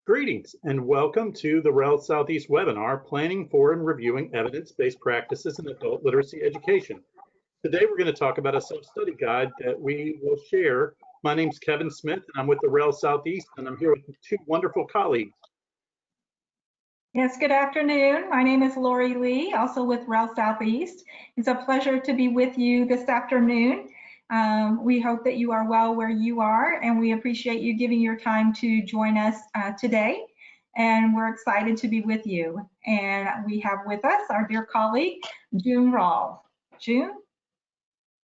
Greetings and welcome to the REL Southeast webinar, Planning for and Reviewing Evidence-Based Practices in Adult Literacy Education. Today we're going to talk about a self-study guide that we will share. My name's Kevin Smith and I'm with the REL Southeast and I'm here with two wonderful colleagues. Yes, good afternoon. My name is Lori Lee, also with REL Southeast. It's a pleasure to be with you this afternoon. We hope that you are well where you are, and we appreciate you giving your time to join us today. And we're excited to be with you. And we have with us our dear colleague, June Rawl. June?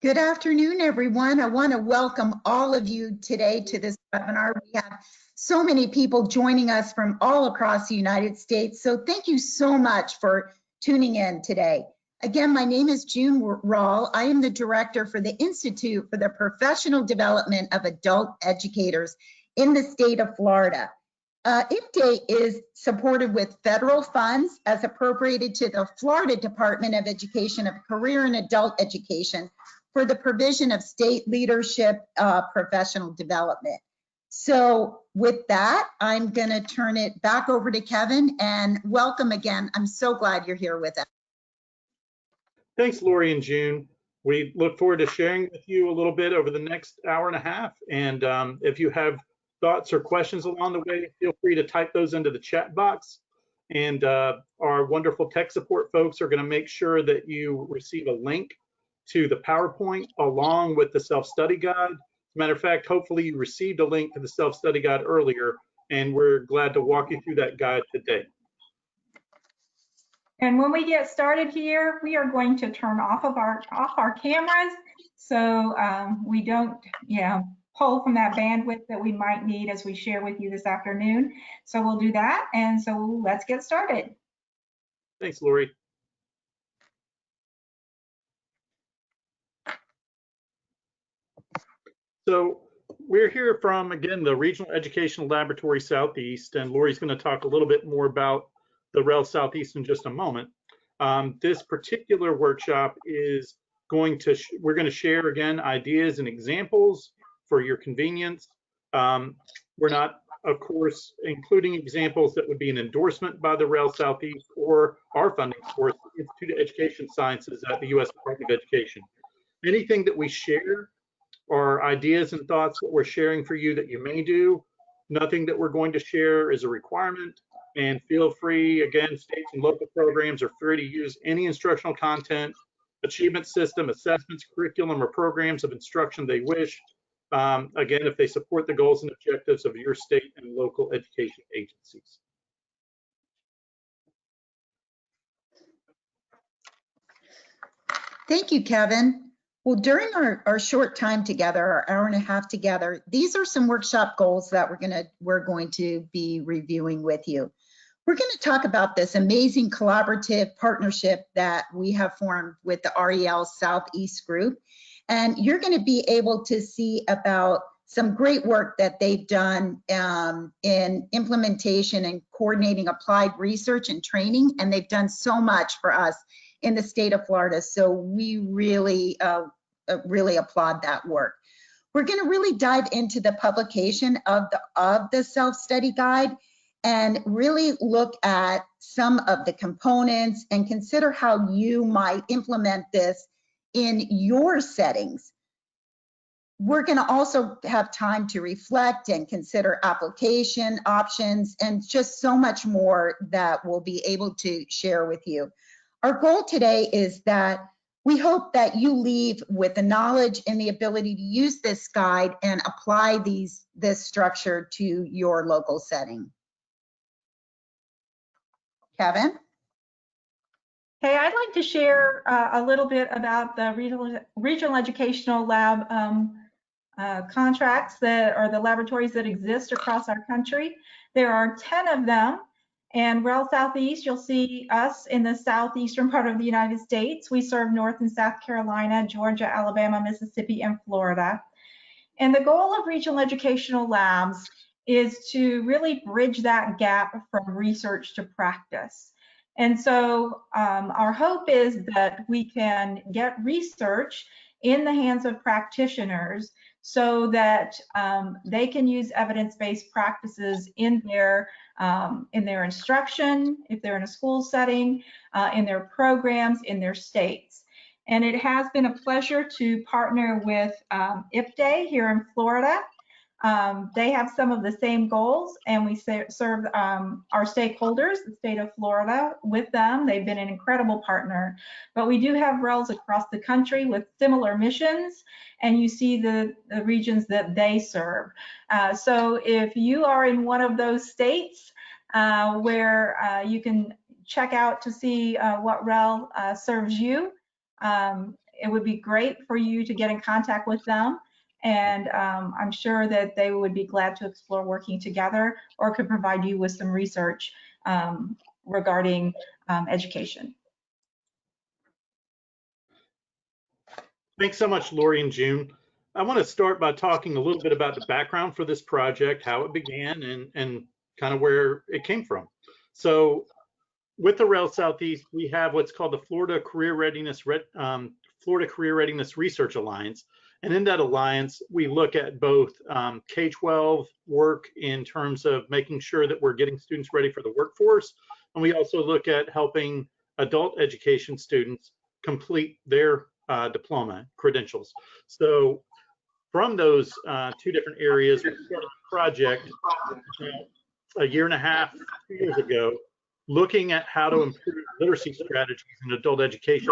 Good afternoon, everyone. I want to welcome all of you today to this webinar. We have so many people joining us from all across the United States. So thank you so much for tuning in today. Again, my name is June Rawl. I am the director for the Institute for the Professional Development of Adult Educators in the state of Florida. IPDE is supported with federal funds as appropriated to the Florida Department of Education of Career and Adult Education for the provision of state leadership professional development. So with that, I'm going to turn it back over to Kevin, and welcome again. I'm so glad you're here with us. Thanks, Lori and June. We look forward to sharing with you a little bit over the next hour and a half. And if you have thoughts or questions along the way, feel free to type those into the chat box. And our wonderful tech support folks are going to make sure that you receive a link to the PowerPoint along with the self-study guide. As a matter of fact, hopefully you received a link to the self-study guide earlier, and we're glad to walk you through that guide today. And when we get started here, we are going to turn off our cameras so we don't, pull from that bandwidth that we might need as we share with you this afternoon. So we'll do that, and so let's get started. Thanks, Lori. So we're here from, again, the Regional Educational Laboratory Southeast, and Lori's going to talk a little bit more about the REL Southeast in just a moment. This particular workshop is we're going to share, again, ideas and examples for your convenience. We're not, of course, including examples that would be an endorsement by the REL Southeast or our funding source, the Institute of Education Sciences at the U.S. Department of Education. Anything that we share are ideas and thoughts that we're sharing for you that you may do. Nothing that we're going to share is a requirement. And feel free, again, states and local programs are free to use any instructional content, achievement system, assessments, curriculum, or programs of instruction they wish. Again, if they support the goals and objectives of your state and local education agencies. Thank you, Kevin. Well, during our short time together, our hour and a half together, these are some workshop goals that we're going to be reviewing with you. We're going to talk about this amazing collaborative partnership that we have formed with the REL Southeast group. And you're going to be able to see about some great work that they've done in implementation and coordinating applied research and training. And they've done so much for us in the state of Florida. So we really, really applaud that work. We're going to really dive into the publication of the self-study guide and really look at some of the components and consider how you might implement this in your settings. We're going to also have time to reflect and consider application options and just so much more that we'll be able to share with you. Our goal today is that we hope that you leave with the knowledge and the ability to use this guide and apply this structure to your local setting. Kevin? Okay, I'd like to share a little bit about the Regional Educational Lab contracts that are the laboratories that exist across our country. There are 10 of them, and REL Southeast, you'll see us in the southeastern part of the United States. We serve North and South Carolina, Georgia, Alabama, Mississippi, and Florida. And the goal of Regional Educational Labs is to really bridge that gap from research to practice. And so our hope is that we can get research in the hands of practitioners so that they can use evidence-based practices in their instruction, if they're in a school setting, in their programs, in their states. And it has been a pleasure to partner with IPDAY here in Florida. They have some of the same goals, and we serve our stakeholders, the state of Florida, with them. They've been an incredible partner. But we do have RELs across the country with similar missions, and you see the regions that they serve. So if you are in one of those states where you can check out to see what REL serves you, it would be great for you to get in contact with them. And I'm sure that they would be glad to explore working together, or could provide you with some research regarding education. Thanks so much, Lori and June. I want to start by talking a little bit about the background for this project, how it began, and kind of where it came from. So with the REL Southeast, we have what's called the Florida Career Readiness Research Alliance. And in that alliance, we look at both K-12 work in terms of making sure that we're getting students ready for the workforce. And we also look at helping adult education students complete their diploma credentials. So from those two different areas, we started a project a year and a half, 2 years ago, looking at how to improve literacy strategies in adult education.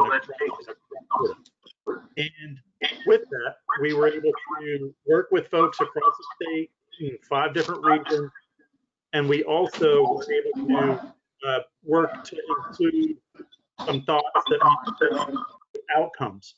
And with that, we were able to work with folks across the state in 5 different regions. And we also were able to work to include some thoughts that outcomes.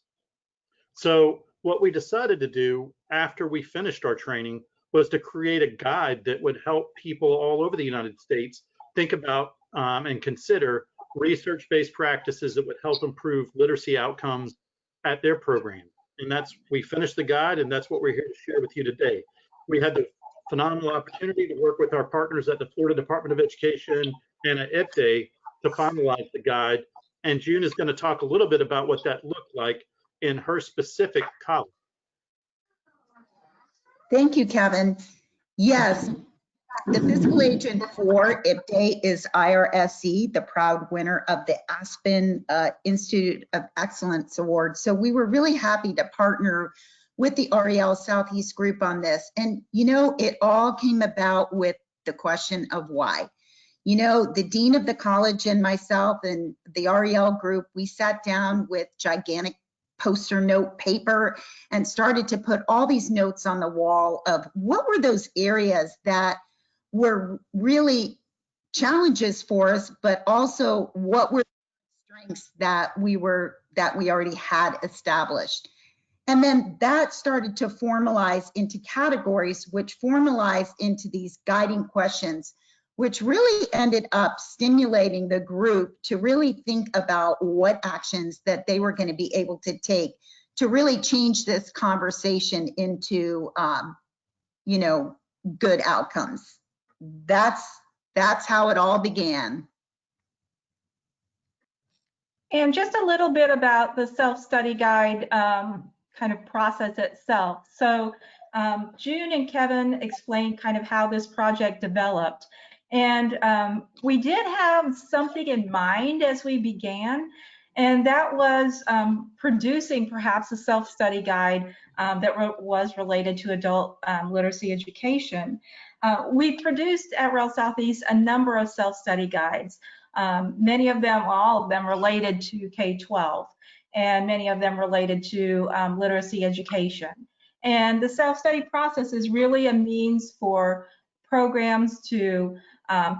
So what we decided to do after we finished our training was to create a guide that would help people all over the United States think about and consider research-based practices that would help improve literacy outcomes at their program. And we finished the guide, and that's what we're here to share with you today. We had the phenomenal opportunity to work with our partners at the Florida Department of Education and at IPDAY to finalize the guide. And June is going to talk a little bit about what that looked like in her specific college. Thank you, Kevin. Yes, the fiscal agent for IPDAY is IRSC, the proud winner of the Aspen Institute of Excellence Award. So we were really happy to partner with the REL Southeast group on this. And, you know, it all came about with the question of why. You know, the dean of the college and myself and the REL group, we sat down with gigantic poster note paper and started to put all these notes on the wall of what were those areas that were really challenges for us, but also what were strengths that we already had established. And then that started to formalize into categories, which formalized into these guiding questions, which really ended up stimulating the group to really think about what actions that they were going to be able to take to really change this conversation into, you know, good outcomes. That's how it all began. And just a little bit about the self-study guide kind of process itself. So June and Kevin explained kind of how this project developed. And we did have something in mind as we began, and that was producing perhaps a self-study guide that was related to adult literacy education. We produced at REL Southeast a number of self-study guides, many of them, all of them related to K-12, and many of them related to literacy education. And the self-study process is really a means for programs to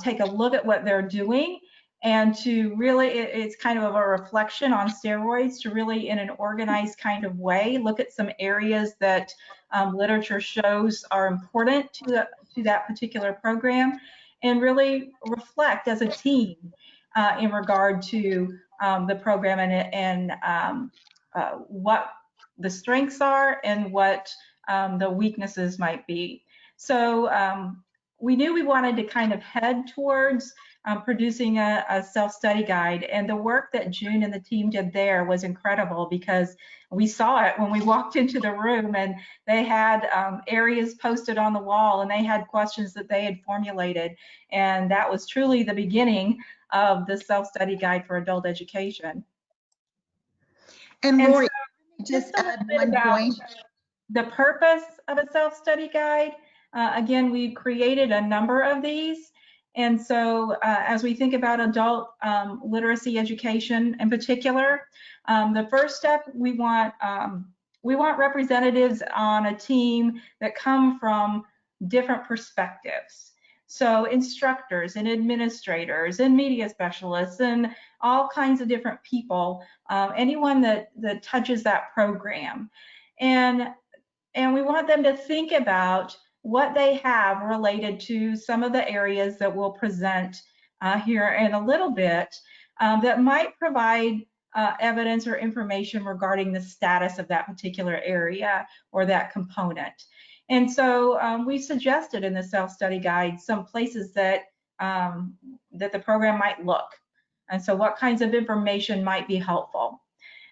take a look at what they're doing, and to really, it's kind of a reflection on steroids, to really in an organized kind of way look at some areas that literature shows are important to that particular program, and really reflect as a team in regard to the program and what the strengths are and what the weaknesses might be. So we knew we wanted to kind of head towards producing a self-study guide, and the work that June and the team did there was incredible because we saw it when we walked into the room, and they had areas posted on the wall, and they had questions that they had formulated, and that was truly the beginning of the self-study guide for adult education. And Lori, so just a little add bit one about point. the purpose of a self-study guide. Again, we created a number of these. And so as we think about adult literacy education in particular, the first step, we want representatives on a team that come from different perspectives. So instructors and administrators and media specialists and all kinds of different people, anyone that touches that program. And we want them to think about what they have related to some of the areas that we'll present here in a little bit that might provide evidence or information regarding the status of that particular area or that component. And so we suggested in the self-study guide some places that that the program might look. And so what kinds of information might be helpful.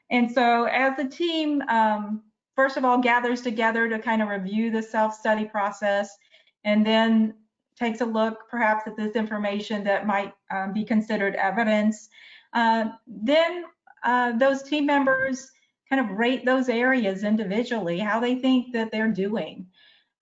And so as the team first of all gathers together to kind of review the self-study process, and then takes a look perhaps at this information that might be considered evidence, then those team members kind of rate those areas individually, how they think that they're doing.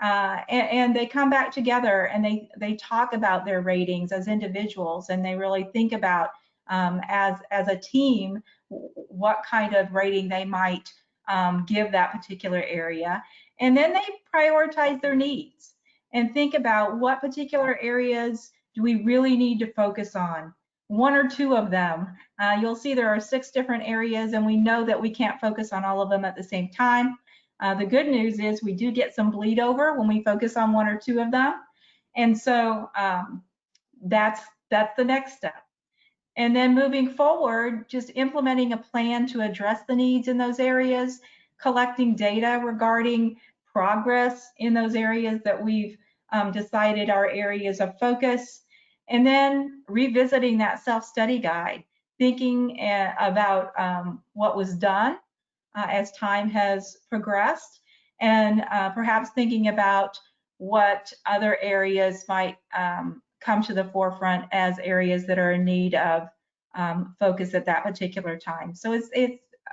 And they come back together and they talk about their ratings as individuals, and they really think about as a team what kind of rating they might give that particular area. And then they prioritize their needs and think about what particular areas do we really need to focus on. One or two of them. You'll see there are 6 different areas, and we know that we can't focus on all of them at the same time. The good news is we do get some bleed over when we focus on 1 or 2 of them. And so that's the next step. And then moving forward, just implementing a plan to address the needs in those areas, collecting data regarding progress in those areas that we've decided are areas of focus, and then revisiting that self-study guide, thinking about what was done as time has progressed, and perhaps thinking about what other areas might come to the forefront as areas that are in need of focus at that particular time. So it's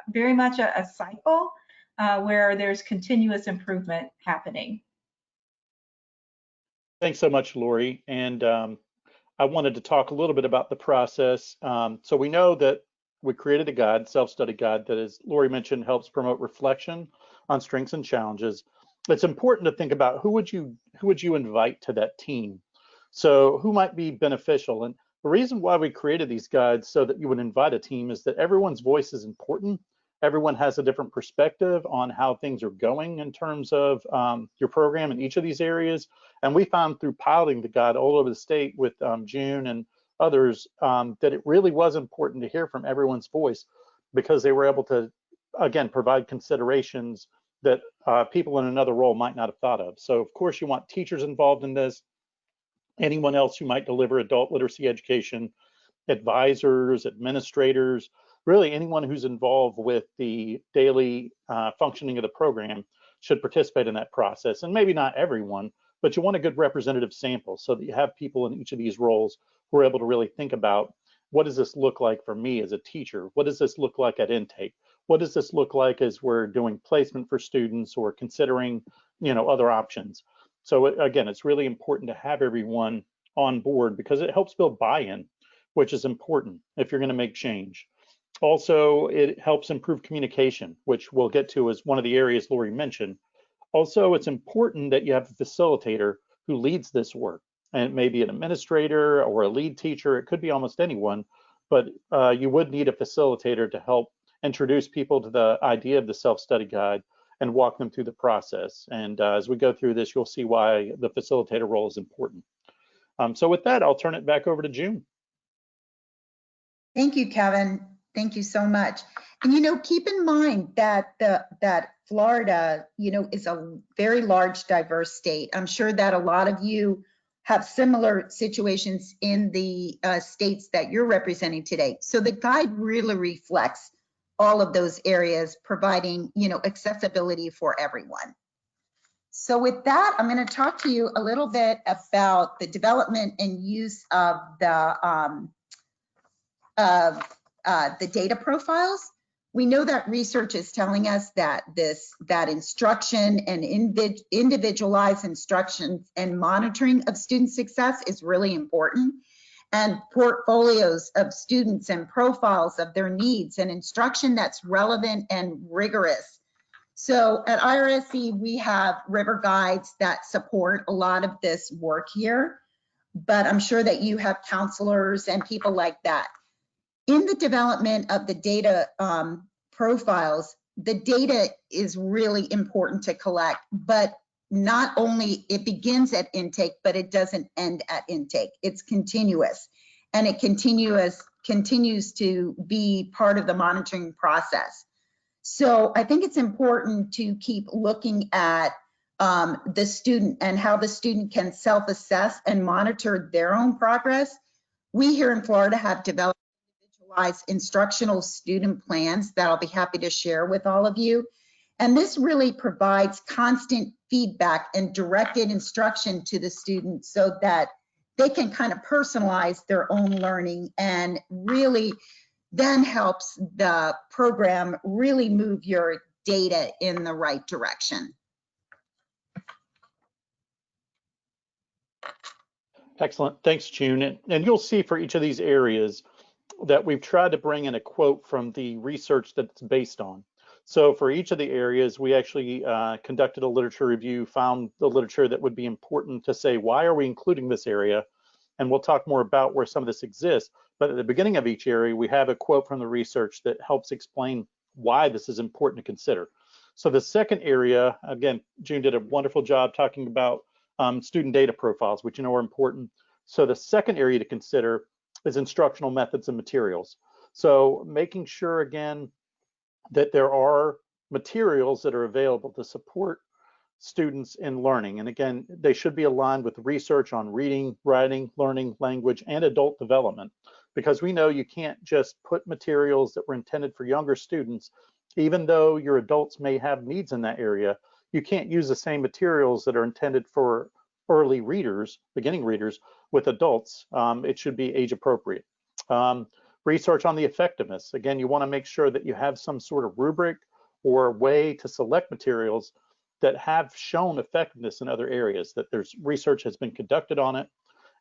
very much a cycle where there's continuous improvement happening. Thanks so much, Lori. And I wanted to talk a little bit about the process. So we know that we created a guide, self-study guide, that, as Lori mentioned, helps promote reflection on strengths and challenges. It's important to think about who would you invite to that team. So who might be beneficial? And the reason why we created these guides so that you would invite a team is that everyone's voice is important. Everyone has a different perspective on how things are going in terms of your program in each of these areas. And we found through piloting the guide all over the state with June and others that it really was important to hear from everyone's voice, because they were able to, again, provide considerations that people in another role might not have thought of. So of course you want teachers involved in this, anyone else who might deliver adult literacy education, advisors, administrators, really anyone who's involved with the daily functioning of the program should participate in that process. And maybe not everyone, but you want a good representative sample so that you have people in each of these roles who are able to really think about, what does this look like for me as a teacher? What does this look like at intake? What does this look like as we're doing placement for students or considering, other options? So again, it's really important to have everyone on board because it helps build buy-in, which is important if you're going to make change. Also, it helps improve communication, which we'll get to as one of the areas Lori mentioned. Also, it's important that you have a facilitator who leads this work. And it may be an administrator or a lead teacher. It could be almost anyone, but you would need a facilitator to help introduce people to the idea of the self-study guide and walk them through the process. And as we go through this, you'll see why the facilitator role is important. So with that, I'll turn it back over to June. Thank you, Kevin. Thank you so much. And keep in mind that that Florida, is a very large, diverse state. I'm sure that a lot of you have similar situations in the states that you're representing today. So the guide really reflects all of those areas, providing, accessibility for everyone. So with that, I'm going to talk to you a little bit about the development and use of the data profiles. We know that research is telling us that instruction and individualized instructions and monitoring of student success is really important, and portfolios of students and profiles of their needs and instruction that's relevant and rigorous. So at IRSC, we have river guides that support a lot of this work here, but I'm sure that you have counselors and people like that. In the development of the data profiles, the data is really important to collect, but not only it begins at intake, but it doesn't end at intake. It's continuous, and it continues to be part of the monitoring process. So I think it's important to keep looking at the student and how the student can self-assess and monitor their own progress. We here in Florida have developed individualized instructional student plans that I'll be happy to share with all of you. And this really provides constant feedback and directed instruction to the students so that they can kind of personalize their own learning, and really then helps the program really move your data in the right direction. Excellent. Thanks, June. And you'll see for each of these areas that we've tried to bring in a quote from the research that it's based on. So for each of the areas, we actually conducted a literature review, found the literature that would be important to say, why are we including this area? And we'll talk more about where some of this exists. But at the beginning of each area, we have a quote from the research that helps explain why this is important to consider. So the second area, again, June did a wonderful job talking about student data profiles, which are important. So the second area to consider is instructional methods and materials. So making sure, again, that there are materials that are available to support students in learning. And again, they should be aligned with research on reading, writing, learning, language, and adult development, because we know you can't just put materials that were intended for younger students, even though your adults may have needs in that area. You can't use the same materials that are intended for early readers, beginning readers, with adults. It should be age appropriate. Research on the effectiveness. Again, you want to make sure that you have some sort of rubric or way to select materials that have shown effectiveness in other areas, that there's research has been conducted on it.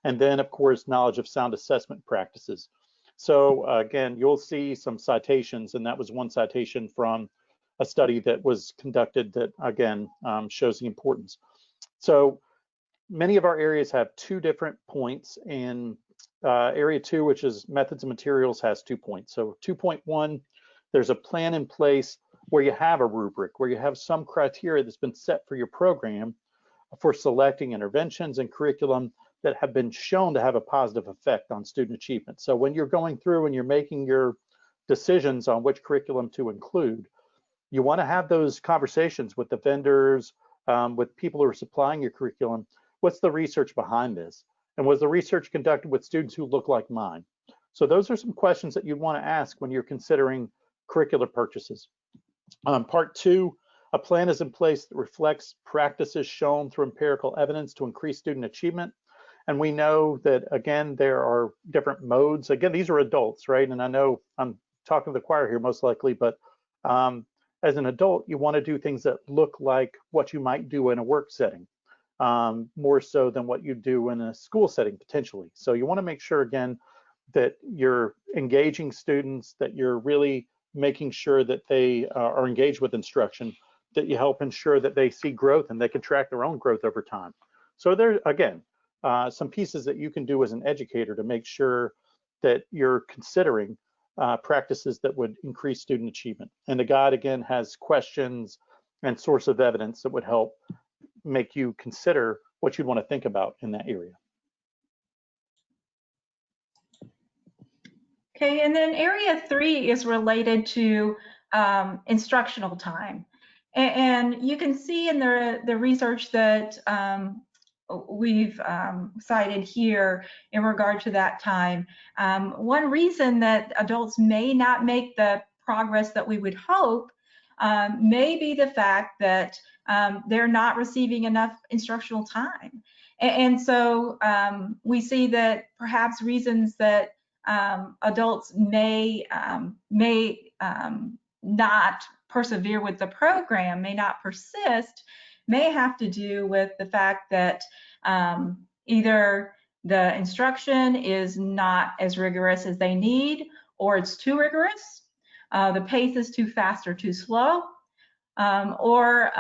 And then, of course, knowledge of sound assessment practices. So again, you'll see some citations, and that was one citation from a study that was conducted that, again, shows the importance. So many of our areas have two different points, and area 2, which is methods and materials, has 2 points. So 2.1, there's a plan in place where you have a rubric, where you have some criteria that's been set for your program for selecting interventions and curriculum that have been shown to have a positive effect on student achievement. So when you're going through and you're making your decisions on which curriculum to include, you want to have those conversations with the vendors, with people who are supplying your curriculum. What's the research behind this? And was the research conducted with students who look like mine? So those are some questions that you want to ask when you're considering curricular purchases. Part 2, a plan is in place that reflects practices shown through empirical evidence to increase student achievement. And we know that, again, there are different modes. Again, these are adults, right? And I know I'm talking to the choir here most likely, but as an adult, you want to do things that look like what you might do in a work setting, more so than what you do in a school setting potentially. So you want to make sure, again, that you're engaging students, that you're really making sure that they are engaged with instruction, that you help ensure that they see growth and they can track their own growth over time. So there, again, some pieces that you can do as an educator to make sure that you're considering practices that would increase student achievement. And the guide, again, has questions and source of evidence that would help make you consider what you'd want to think about in that area. Okay, and then area 3 is related to instructional time. And you can see in the research that we've cited here in regard to that time. One reason that adults may not make the progress that we would hope may be the fact that they're not receiving enough instructional time. And so we see that perhaps reasons that adults may not persevere with the program, may not persist, may have to do with the fact that either the instruction is not as rigorous as they need, or it's too rigorous, the pace is too fast or too slow, or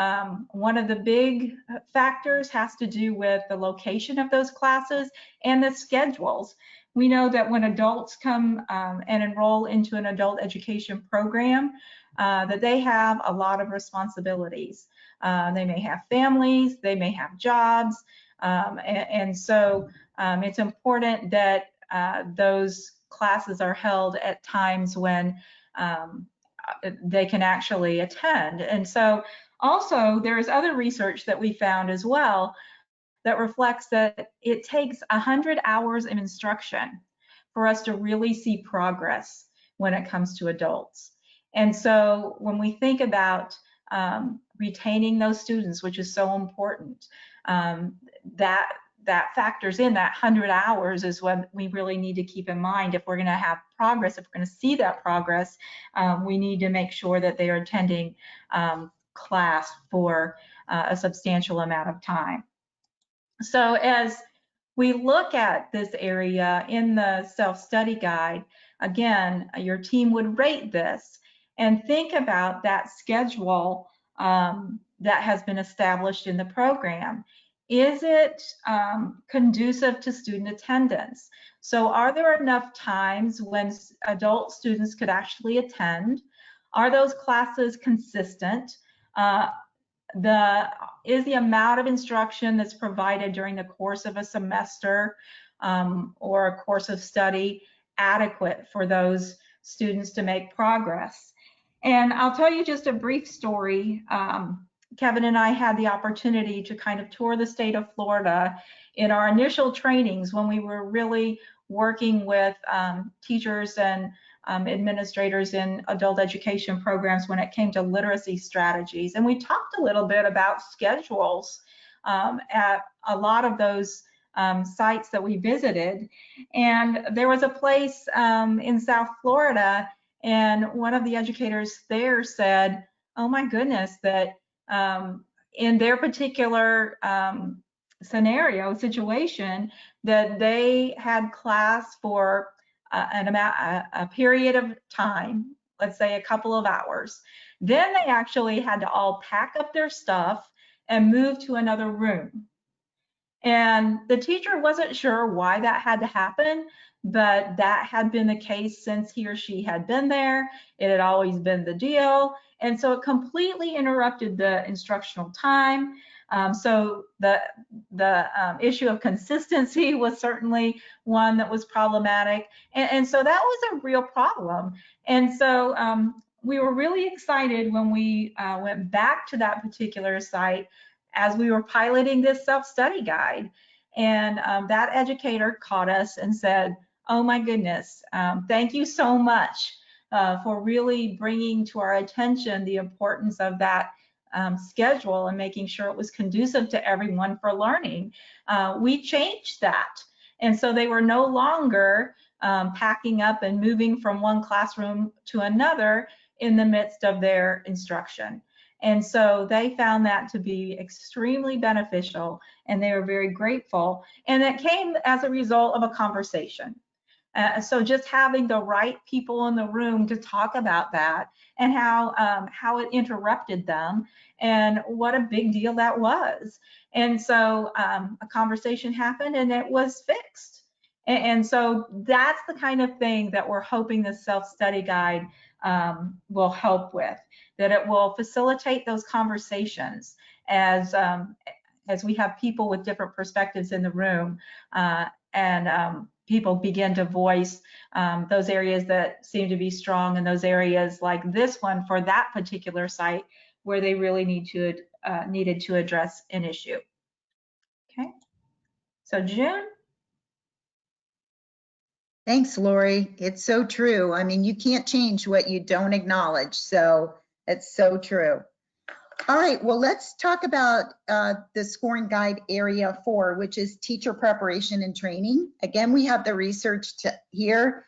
one of the big factors has to do with the location of those classes and the schedules. We know that when adults come and enroll into an adult education program, that they have a lot of responsibilities. They may have families, they may have jobs, and so it's important that those classes are held at times when they can actually attend. And so also there's other research that we found as well that reflects that it takes 100 hours of instruction for us to really see progress when it comes to adults. And so when we think about retaining those students, which is so important, that factors in that 100 hours is what we really need to keep in mind. If we're going to have progress, if we're going to see that progress, we need to make sure that they are attending class for a substantial amount of time. So as we look at this area in the self-study guide, again, your team would rate this and think about that schedule that has been established in the program. Is it conducive to student attendance? So are there enough times when adult students could actually attend? Are those classes consistent? Is the amount of instruction that's provided during the course of a semester or a course of study adequate for those students to make progress? And I'll tell you just a brief story. Kevin and I had the opportunity to kind of tour the state of Florida in our initial trainings when we were really working with teachers and administrators in adult education programs when it came to literacy strategies. And we talked a little bit about schedules at a lot of those sites that we visited. And there was a place in South Florida, and one of the educators there said, oh my goodness, that in their particular situation, that they had class for a period of time, let's say a couple of hours. Then they actually had to all pack up their stuff and move to another room. And the teacher wasn't sure why that had to happen, but that had been the case since he or she had been there. It had always been the deal. And so it completely interrupted the instructional time. So the issue of consistency was certainly one that was problematic. And so that was a real problem. And so we were really excited when we went back to that particular site as we were piloting this self-study guide. And that educator caught us and said, oh my goodness, thank you so much for really bringing to our attention the importance of that schedule and making sure it was conducive to everyone for learning. We changed that. And so they were no longer packing up and moving from one classroom to another in the midst of their instruction. And so they found that to be extremely beneficial, and they were very grateful. And it came as a result of a conversation. So just having the right people in the room to talk about that and how it interrupted them and what a big deal that was. And so a conversation happened and it was fixed. And so that's the kind of thing that we're hoping the self-study guide will help with, that it will facilitate those conversations as we have people with different perspectives in the room and people begin to voice those areas that seem to be strong and those areas like this one for that particular site where they really needed to address an issue. Okay. So June? Thanks, Lori. It's so true. I mean, you can't change what you don't acknowledge. So it's so true. All right, well, let's talk about the scoring guide area 4, which is teacher preparation and training. Again, we have the research here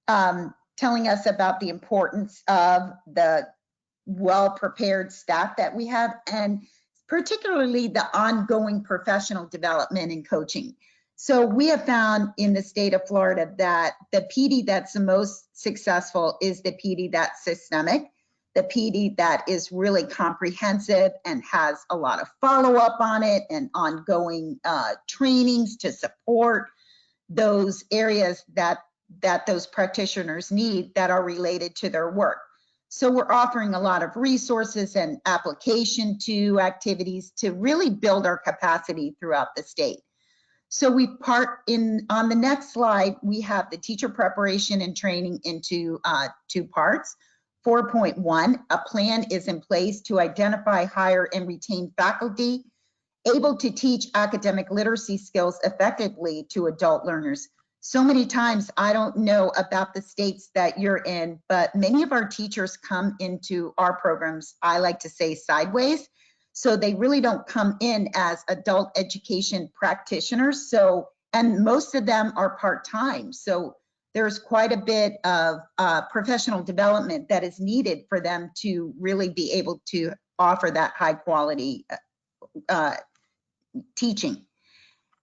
telling us about the importance of the well-prepared staff that we have, and particularly the ongoing professional development and coaching. So we have found in the state of Florida that the PD that's the most successful is the PD that's systemic, the PD that is really comprehensive and has a lot of follow-up on it and ongoing trainings to support those areas that those practitioners need that are related to their work. So we're offering a lot of resources and application to activities to really build our capacity throughout the state. So we on the next slide, we have the teacher preparation and training into 2 parts. 4.1, a plan is in place to identify, hire, and retain faculty able to teach academic literacy skills effectively to adult learners. So many times, I don't know about the states that you're in, but many of our teachers come into our programs, I like to say sideways. So they really don't come in as adult education practitioners. So, and most of them are part-time. So there's quite a bit of professional development that is needed for them to really be able to offer that high quality teaching.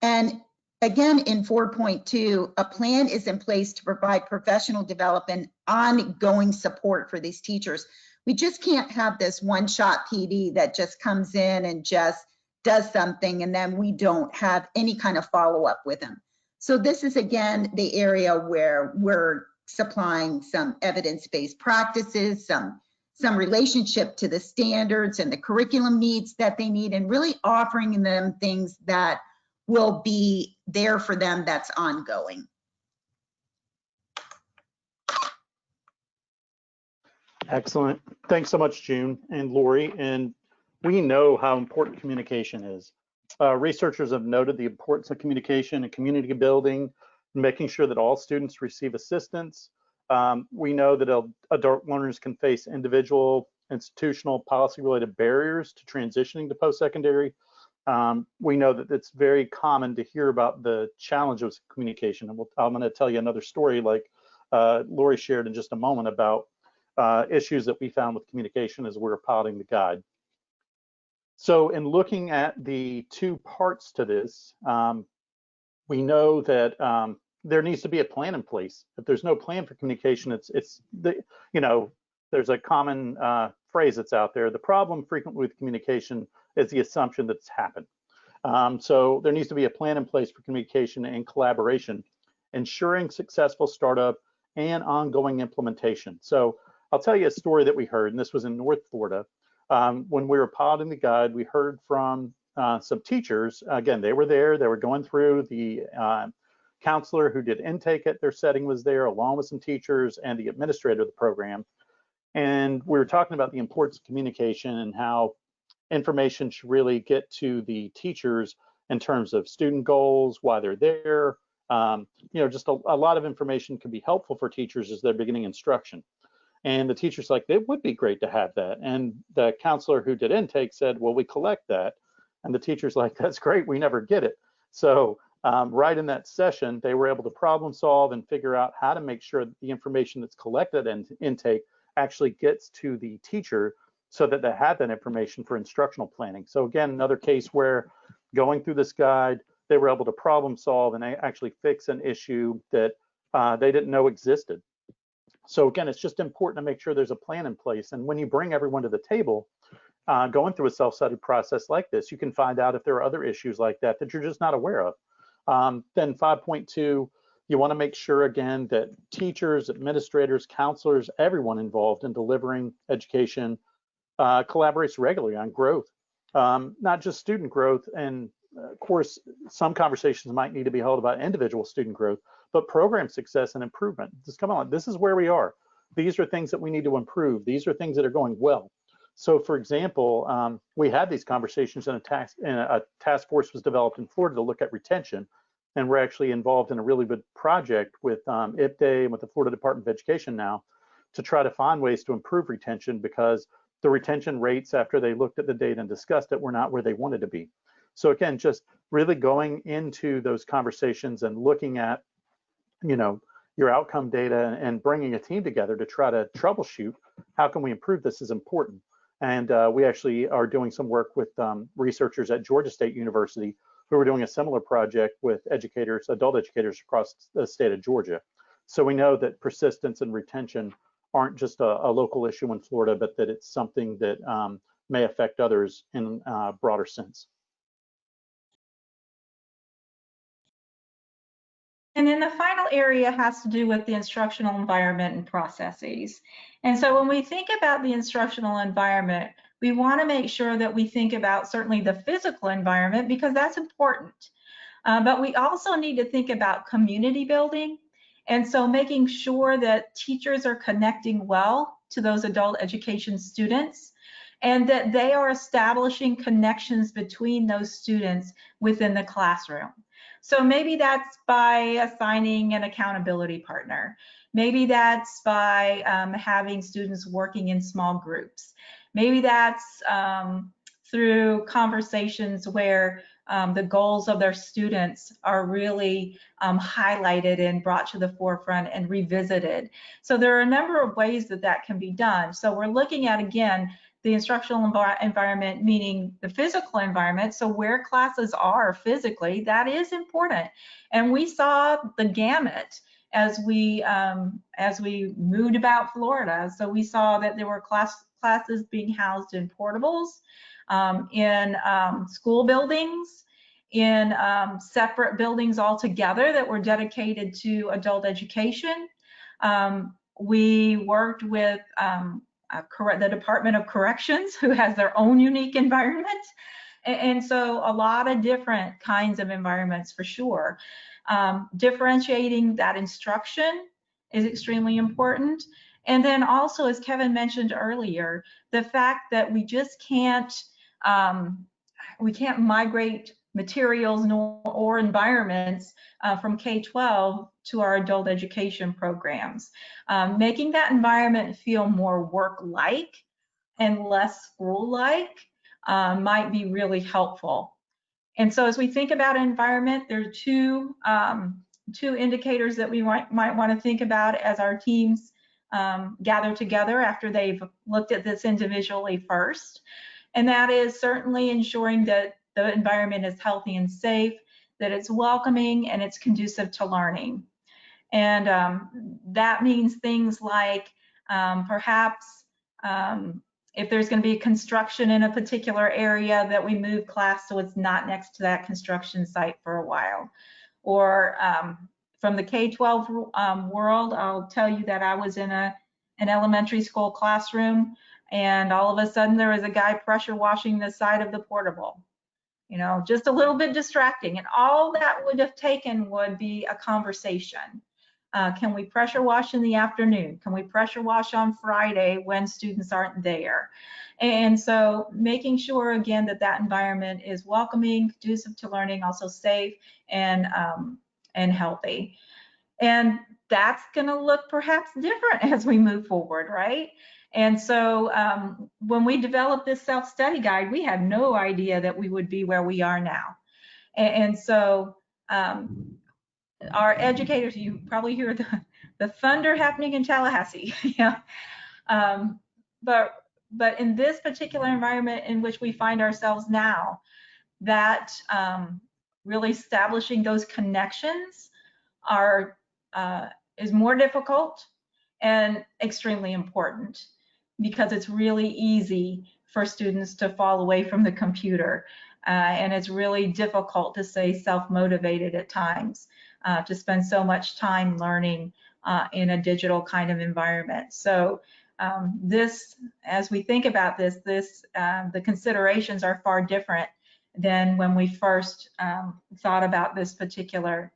And again, in 4.2, a plan is in place to provide professional development, ongoing support for these teachers. We just can't have this one-shot PD that just comes in and just does something and then we don't have any kind of follow-up with them. So this is, again, the area where we're supplying some evidence-based practices, some relationship to the standards and the curriculum needs that they need, and really offering them things that will be there for them that's ongoing. Excellent. Thanks so much, June and Lori. And we know how important communication is. Researchers have noted the importance of communication and community building, making sure that all students receive assistance. We know that adult learners can face individual, institutional, policy-related barriers to transitioning to post-secondary. We know that it's very common to hear about the challenges of communication. And I'm going to tell you another story like Lori shared in just a moment about issues that we found with communication as we were piloting the guide. So in looking at the 2 parts to this, we know that there needs to be a plan in place. If there's no plan for communication, there's a common phrase that's out there. The problem frequently with communication is the assumption that it's happened. So there needs to be a plan in place for communication and collaboration, ensuring successful startup and ongoing implementation. So I'll tell you a story that we heard, and this was in North Florida. When we were piloting the guide, we heard from some teachers. Again, they were there, they were going through. The counselor who did intake at their setting was there, along with some teachers and the administrator of the program. And we were talking about the importance of communication and how information should really get to the teachers in terms of student goals, why they're there. Just a lot of information can be helpful for teachers as they're beginning instruction. And the teacher's like, it would be great to have that. And the counselor who did intake said, well, we collect that. And the teacher's like, that's great, we never get it. So right in that session, they were able to problem solve and figure out how to make sure that the information that's collected in intake actually gets to the teacher so that they have that information for instructional planning. So again, another case where going through this guide, they were able to problem solve and actually fix an issue that they didn't know existed. So again, it's just important to make sure there's a plan in place. And when you bring everyone to the table, going through a self-study process like this, you can find out if there are other issues like that that you're just not aware of. Then 5.2, you want to make sure again that teachers, administrators, counselors, everyone involved in delivering education collaborates regularly on growth, not just student growth. And of course, some conversations might need to be held about individual student growth, but program success and improvement. Just come on, this is where we are. These are things that we need to improve. These are things that are going well. So for example, we had these conversations and a task force was developed in Florida to look at retention. And we're actually involved in a really good project with IPDA and with the Florida Department of Education now to try to find ways to improve retention, because the retention rates after they looked at the data and discussed it were not where they wanted to be. So again, just really going into those conversations and looking at, you know, your outcome data and bringing a team together to try to troubleshoot how can we improve this is important. And we actually are doing some work with researchers at Georgia State University who are doing a similar project with educators, adult educators across the state of Georgia. So we know that persistence and retention aren't just a local issue in Florida, but that it's something that may affect others in a broader sense. And then the final area has to do with the instructional environment and processes. And so when we think about the instructional environment, we want to make sure that we think about certainly the physical environment, because that's important. But we also need to think about community building. And so making sure that teachers are connecting well to those adult education students, and that they are establishing connections between those students within the classroom. So maybe that's by assigning an accountability partner. Maybe that's by having students working in small groups. Maybe that's through conversations where the goals of their students are really highlighted and brought to the forefront and revisited. So there are a number of ways that that can be done. So we're looking at, again, the instructional environment, meaning the physical environment. So where classes are physically, that is important. And we saw the gamut as we moved about Florida. So we saw that there were classes being housed in portables, in school buildings, in separate buildings altogether that were dedicated to adult education. We worked with the Department of Corrections, who has their own unique environment. And so a lot of different kinds of environments for sure. Differentiating that instruction is extremely important. And then also, as Kevin mentioned earlier, the fact that we just can't migrate materials or environments from K-12 to our adult education programs. Making that environment feel more work-like and less school-like might be really helpful. And so as we think about environment, there are two indicators that we might want to think about as our teams gather together after they've looked at this individually first. And that is certainly ensuring that the environment is healthy and safe, that it's welcoming, and it's conducive to learning. And that means things like perhaps if there's going to be construction in a particular area, that we move class so it's not next to that construction site for a while. Or from the K-12 world, I'll tell you that I was in an elementary school classroom, and all of a sudden there was a guy pressure washing the side of the portable. You know, just a little bit distracting. And all that would have taken would be a conversation. Can we pressure wash in the afternoon? Can we pressure wash on Friday when students aren't there? And so making sure, again, that that environment is welcoming, conducive to learning, also safe and healthy. And that's going to look perhaps different as we move forward, right? And so when we developed this self-study guide, we had no idea that we would be where we are now. And so our educators, you probably hear the thunder happening in Tallahassee. Yeah. But in this particular environment in which we find ourselves now, that really establishing those connections is more difficult and extremely important, because it's really easy for students to fall away from the computer. And it's really difficult to stay self-motivated at times, to spend so much time learning in a digital kind of environment. So this, as we think about this, the considerations are far different than when we first thought about this particular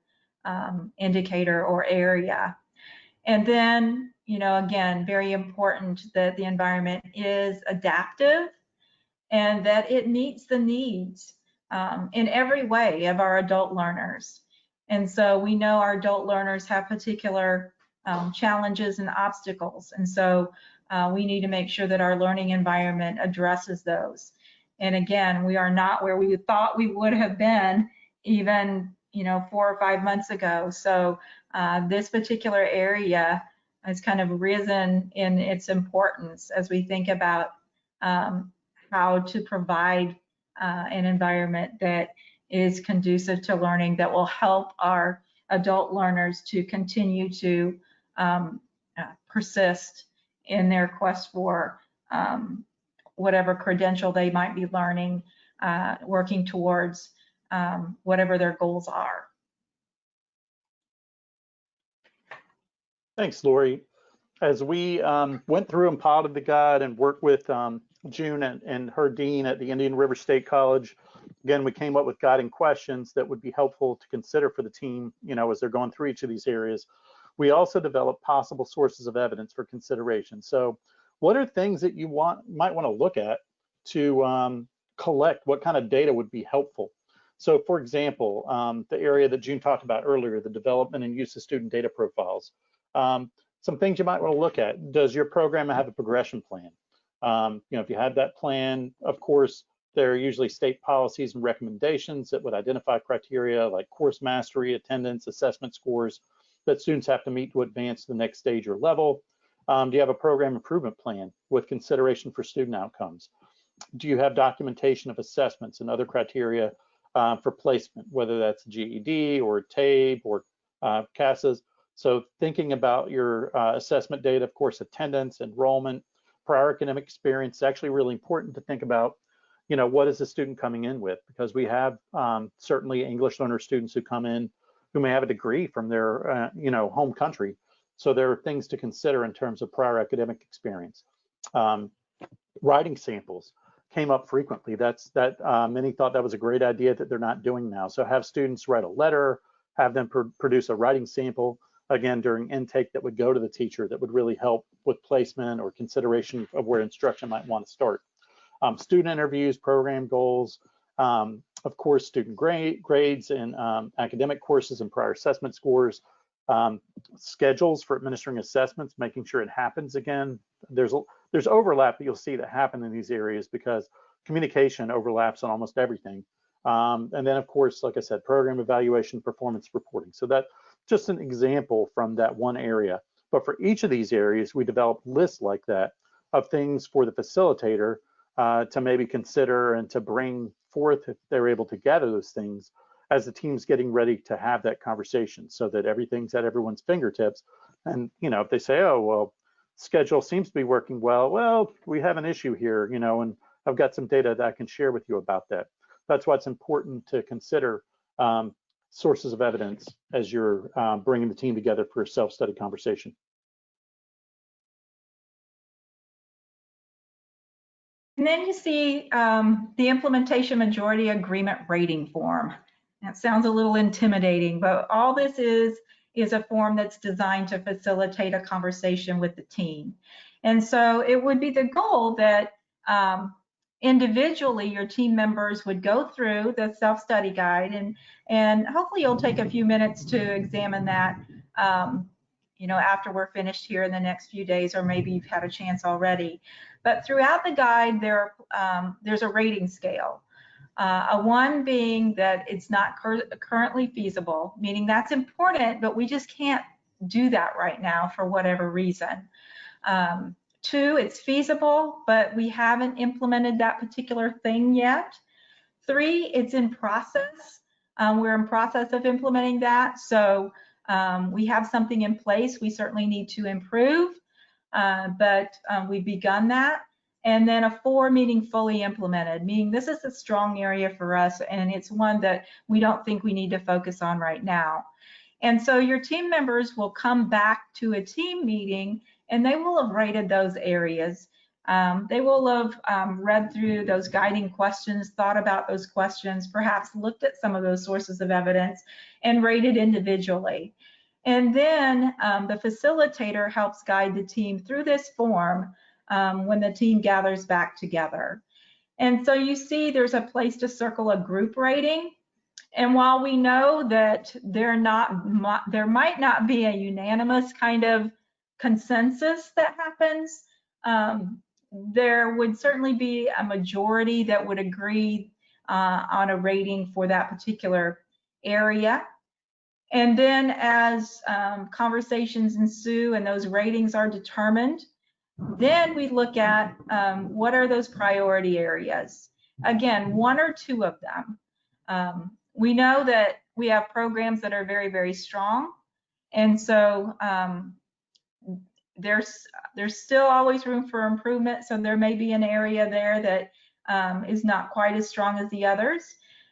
indicator or area. And then, again, very important that the environment is adaptive and that it meets the needs in every way of our adult learners. And so we know our adult learners have particular challenges and obstacles. And so we need to make sure that our learning environment addresses those. And again, we are not where we thought we would have been even 4 or 5 months ago. So this particular area has kind of risen in its importance as we think about how to provide an environment that is conducive to learning, that will help our adult learners to continue to persist in their quest for whatever credential they might be learning, working towards whatever their goals are. Thanks, Lori. As we went through and piloted the guide and worked with June and her dean at the Indian River State College, again, we came up with guiding questions that would be helpful to consider for the team, as they're going through each of these areas. We also developed possible sources of evidence for consideration. So what are things that you might want to look at to collect? What kind of data would be helpful? So for example, the area that June talked about earlier, the development and use of student data profiles. Some things you might want to look at. Does your program have a progression plan? If you have that plan, of course, there are usually state policies and recommendations that would identify criteria like course mastery, attendance, assessment scores that students have to meet to advance to the next stage or level. Do you have a program improvement plan with consideration for student outcomes? Do you have documentation of assessments and other criteria for placement, whether that's GED or TABE or CASAs? So thinking about your assessment data, of course, attendance, enrollment, prior academic experience, is actually really important to think about, what is the student coming in with? Because we have certainly English learner students who come in who may have a degree from their, home country. So there are things to consider in terms of prior academic experience. Writing samples came up frequently. Many thought that was a great idea that they're not doing now. So have students write a letter, have them produce a writing sample, again, during intake that would go to the teacher that would really help with placement or consideration of where instruction might want to start. Student interviews, program goals, of course, student grades and academic courses and prior assessment scores, schedules for administering assessments, making sure it happens again. There's overlap that you'll see that happen in these areas because communication overlaps on almost everything. And then, of course, like I said, program evaluation, performance reporting. So that's just an example from that one area. But for each of these areas, we developed lists like that of things for the facilitator to maybe consider and to bring forth if they're able to gather those things as the team's getting ready to have that conversation so that everything's at everyone's fingertips. And, if they say, oh, well, schedule seems to be working well, we have an issue here, and I've got some data that I can share with you about that. That's why it's important to consider sources of evidence as you're bringing the team together for a self-study conversation. And then you see the implementation majority agreement rating form. That sounds a little intimidating, but all this is a form that's designed to facilitate a conversation with the team. And so it would be the goal that individually your team members would go through the self-study guide and hopefully you'll take a few minutes to examine that after we're finished here in the next few days, or maybe you've had a chance already. But throughout the guide there's a rating scale. A 1 being that it's not currently feasible, meaning that's important, but we just can't do that right now for whatever reason. 2, it's feasible, but we haven't implemented that particular thing yet. 3, it's in process. We're in process of implementing that. So we have something in place. We certainly need to improve, but we've begun that. And then a 4, meaning fully implemented, meaning this is a strong area for us and it's one that we don't think we need to focus on right now. And so your team members will come back to a team meeting and they will have rated those areas. They will have read through those guiding questions, thought about those questions, perhaps looked at some of those sources of evidence and rated individually. And then the facilitator helps guide the team through this form when the team gathers back together. And so you see there's a place to circle a group rating. And while we know that there might not be a unanimous kind of consensus that happens, there would certainly be a majority that would agree on a rating for that particular area. And then as conversations ensue and those ratings are determined, then we look at what are those priority areas. Again, one or two of them. We know that we have programs that are very, very strong. And so there's still always room for improvement. So there may be an area there that is not quite as strong as the others.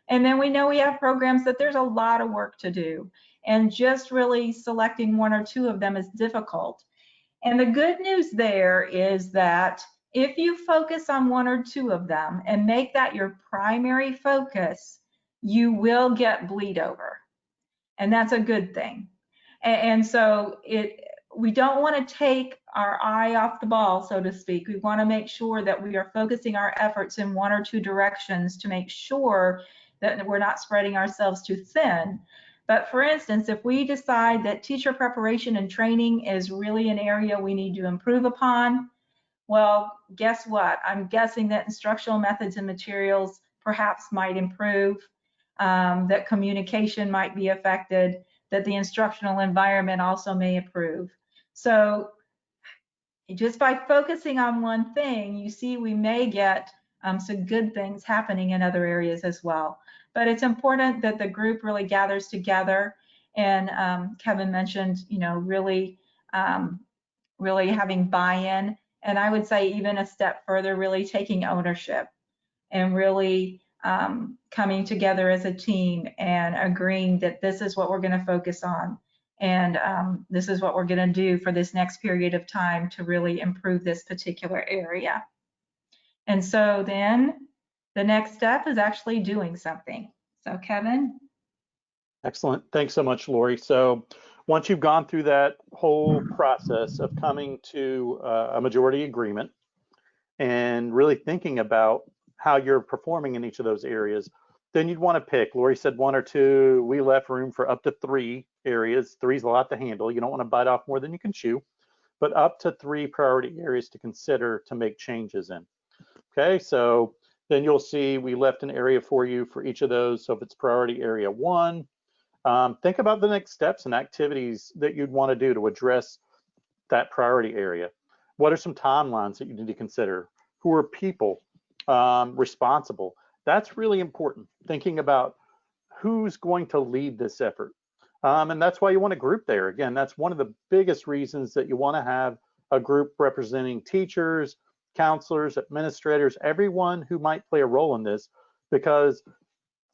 And then we know we have programs that there's a lot of work to do. And just really selecting one or two of them is difficult. And the good news there is that if you focus on one or two of them and make that your primary focus, you will get bleed over. And that's a good thing. And so we don't want to take our eye off the ball, so to speak. We want to make sure that we are focusing our efforts in one or two directions to make sure that we're not spreading ourselves too thin. But for instance, if we decide that teacher preparation and training is really an area we need to improve upon, well, guess what? I'm guessing that instructional methods and materials perhaps might improve, that communication might be affected, that the instructional environment also may improve. So just by focusing on one thing, you see we may get some good things happening in other areas as well. But it's important that the group really gathers together. And Kevin mentioned, really having buy-in. And I would say even a step further, really taking ownership and really coming together as a team and agreeing that this is what we're going to focus on. And this is what we're going to do for this next period of time to really improve this particular area. And so then the next step is actually doing something. So Kevin. Excellent. Thanks so much, Lori. So once you've gone through that whole process of coming to a majority agreement and really thinking about how you're performing in each of those areas, then you'd want to pick. Lori said one or two. We left room for up to 3 areas. 3 is a lot to handle. You don't want to bite off more than you can chew, but up to 3 priority areas to consider to make changes in. Okay, so then you'll see we left an area for you for each of those. So if it's priority area 1, think about the next steps and activities that you'd want to do to address that priority area. What are some timelines that you need to consider? Who are people responsible? That's really important, thinking about who's going to lead this effort. And that's why you want a group there. Again, that's one of the biggest reasons that you want to have a group representing teachers, counselors, administrators, everyone who might play a role in this, because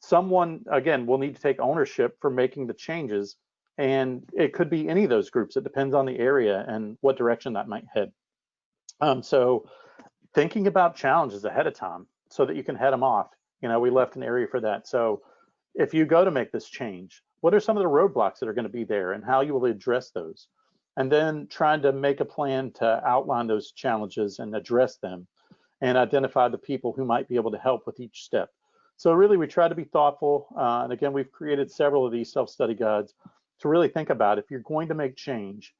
someone, again, will need to take ownership for making the changes. And it could be any of those groups. It depends on the area and what direction that might head. So thinking about challenges ahead of time so that you can head them off. We left an area for that. So if you go to make this change, what are some of the roadblocks that are going to be there and how you will address those? And then trying to make a plan to outline those challenges and address them and identify the people who might be able to help with each step. So really, we try to be thoughtful. And again, we've created several of these self-study guides to really think about if you're going to make change,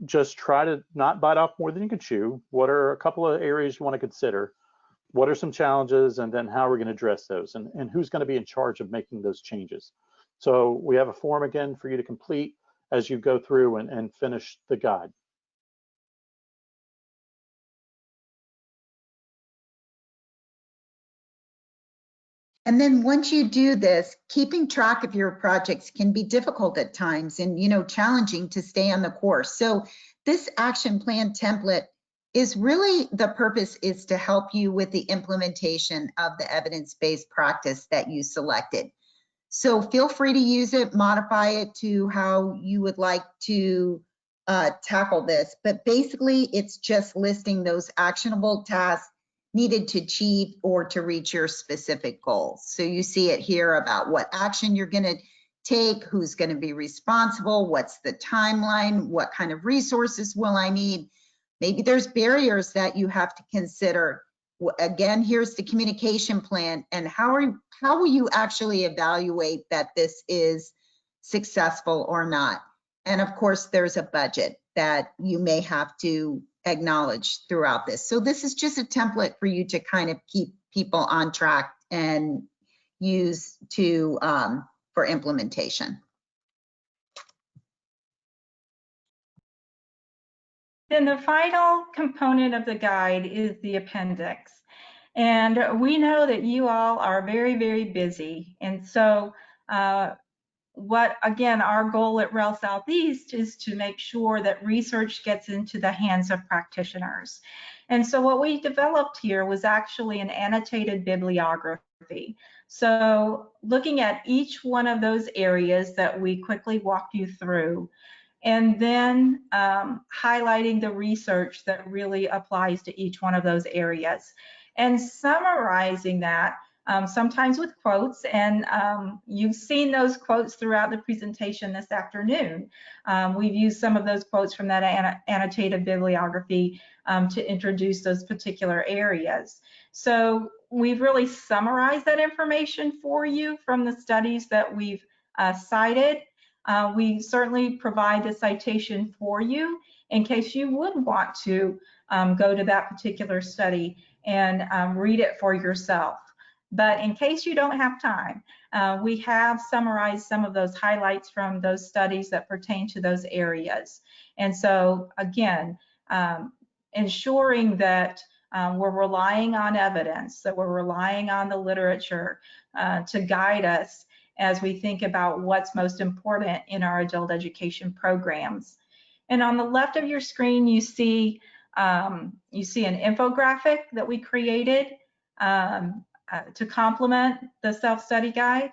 just try to not bite off more than you can chew. What are a couple of areas you want to consider? What are some challenges? And then how are we going to address those? And who's going to be in charge of making those changes? So we have a form again for you to complete as you go through and finish the guide. And then once you do this, keeping track of your projects can be difficult at times and, challenging to stay on the course. So this action plan template is really, the purpose is to help you with the implementation of the evidence-based practice that you selected. So feel free to use it, modify it to how you would like to tackle this. But basically, it's just listing those actionable tasks needed to achieve or to reach your specific goals. So you see it here about what action you're going to take, who's going to be responsible, what's the timeline, what kind of resources will I need. Maybe there's barriers that you have to consider. Again, here's the communication plan, and how will you actually evaluate that this is successful or not? And of course, there's a budget that you may have to acknowledge throughout this. So this is just a template for you to kind of keep people on track and use to for implementation. Then the final component of the guide is the appendix. And we know that you all are very, very busy. And so again, our goal at Rel Southeast is to make sure that research gets into the hands of practitioners. And so what we developed here was actually an annotated bibliography. So looking at each one of those areas that we quickly walked you through, and then highlighting the research that really applies to each one of those areas, and summarizing that sometimes with quotes, and you've seen those quotes throughout the presentation this afternoon. We've used some of those quotes from that annotated bibliography to introduce those particular areas. So we've really summarized that information for you from the studies that we've cited. We certainly provide the citation for you in case you would want to go to that particular study and read it for yourself. But in case you don't have time, we have summarized some of those highlights from those studies that pertain to those areas. And so again, ensuring that we're relying on evidence, that we're relying on the literature to guide us as we think about what's most important in our adult education programs. And on the left of your screen, you see an infographic that we created to complement the self-study guide.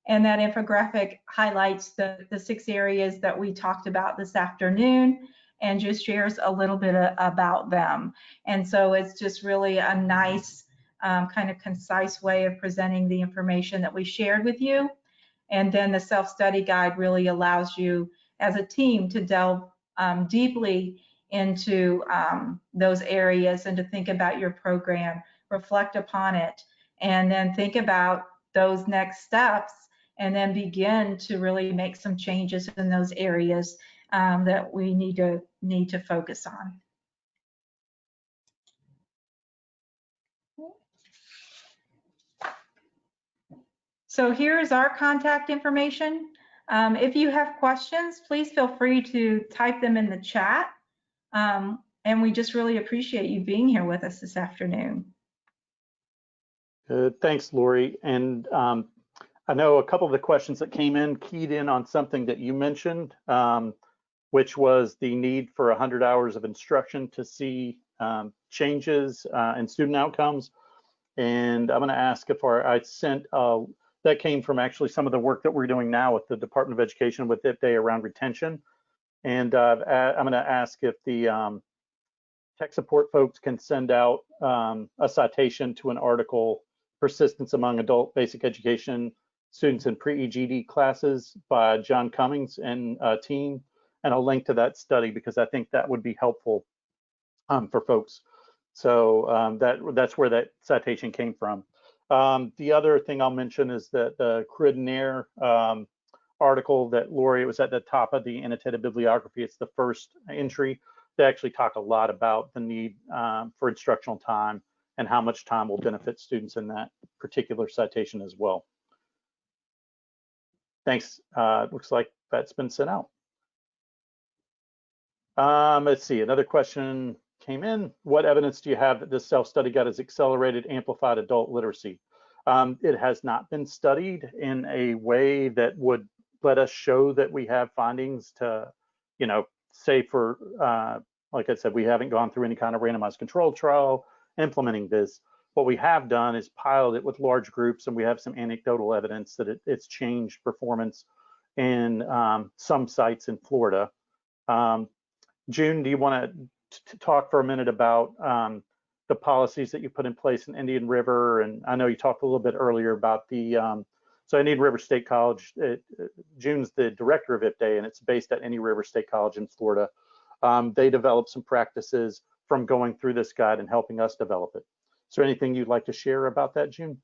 And that infographic highlights the 6 areas that we talked about this afternoon and just shares a little bit about them. And so it's just really a nice kind of concise way of presenting the information that we shared with you. And then the self-study guide really allows you as a team to delve deeply into those areas and to think about your program, reflect upon it, and then think about those next steps, and then begin to really make some changes in those areas that we need to focus on. So here's our contact information. If you have questions, please feel free to type them in the chat. And we just really appreciate you being here with us this afternoon. Good, thanks, Lori. And I know a couple of the questions that came in keyed in on something that you mentioned, which was the need for 100 hours of instruction to see changes in student outcomes. And I'm going to ask if I sent that came from actually some of the work that we're doing now with the Department of Education with IPDA around retention. And I'm going to ask if the tech support folks can send out a citation to an article, Persistence Among Adult Basic Education Students in Pre-EGD Classes by John Cummings and team, and a link to that study, because I think that would be helpful for folks. So that's where that citation came from. The other thing I'll mention is that the Crudnair article that Lori, it was at the top of the annotated bibliography. It's the first entry. They actually talk a lot about the need for instructional time and how much time will benefit students in that particular citation as well. Thanks. Looks like that's been sent out. Let's see, another question came in. What evidence do you have that this self-study guide has accelerated amplified adult literacy? It has not been studied in a way that would let us show that we have findings to, you know, say for, like I said, we haven't gone through any kind of randomized control trial implementing this. What we have done is pilot it with large groups, and we have some anecdotal evidence that it's changed performance in some sites in Florida. June, do you want to talk for a minute about the policies that you put in place in Indian River? And I know you talked a little bit earlier about the So Indian River State College, June's the director of IPDA, and it's based at Indian River State College in Florida. They developed some practices from going through this guide and helping us develop it. Is there anything you'd like to share about that, June?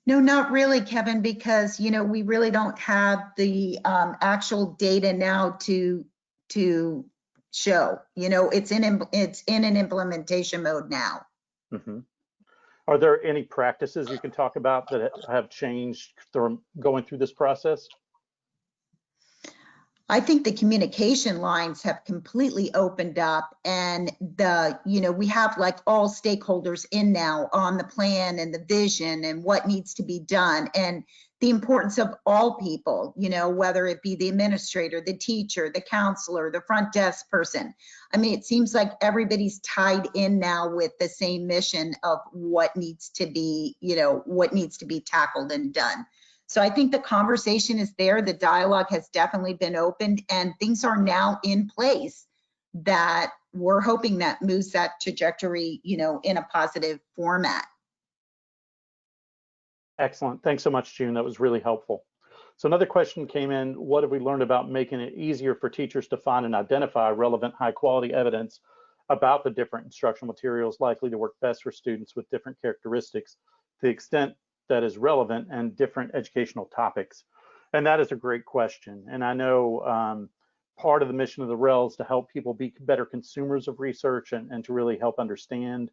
No, not really, Kevin, because, you know, we really don't have the actual data now to show. You know, it's in an implementation mode now. Mm-hmm. Are there any practices you can talk about that have changed from going through this process? I think the communication lines have completely opened up, and we have like all stakeholders in now on the plan and the vision and what needs to be done, and the importance of all people, you know, whether it be the administrator, the teacher, the counselor, the front desk person. I mean, it seems like everybody's tied in now with the same mission of what needs to be, you know, what needs to be tackled and done. So I think the conversation is there. The dialogue has definitely been opened, and things are now in place that we're hoping that moves that trajectory, you know, in a positive format. Excellent. Thanks so much, June. That was really helpful. So another question came in. What have we learned about making it easier for teachers to find and identify relevant, high quality evidence about the different instructional materials likely to work best for students with different characteristics, to the extent that is relevant, and different educational topics? And that is a great question. And I know part of the mission of the REL is to help people be better consumers of research and to really help understand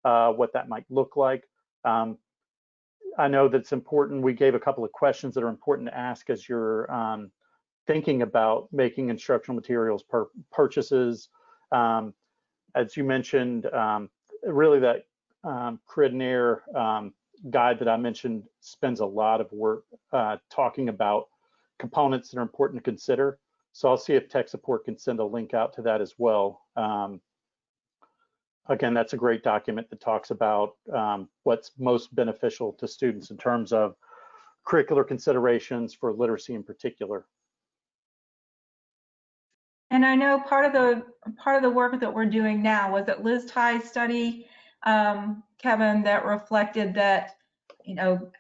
what that might look like. I know that's important. We gave a couple of questions that are important to ask as you're thinking about making instructional materials purchases. As you mentioned, really that Cridnair guide that I mentioned spends a lot of work talking about components that are important to consider. So I'll see if tech support can send a link out to that as well. Again, that's a great document that talks about what's most beneficial to students in terms of curricular considerations for literacy in particular. And I know part of the work that we're doing now was that Liz Ty's study, Kevin, that reflected that, you know,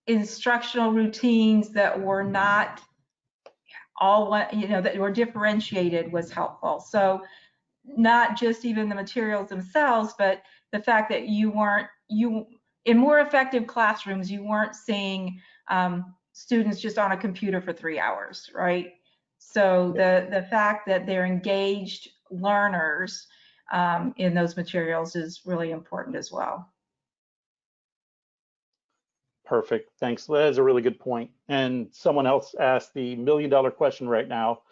instructional routines that were not all one, you know, that were differentiated was helpful. So not just even the materials themselves, but the fact that in more effective classrooms, you weren't seeing students just on a computer for 3 hours, right? So the fact that they're engaged learners in those materials is really important as well. Perfect. Thanks. That is a really good point. And someone else asked the million-dollar question right now.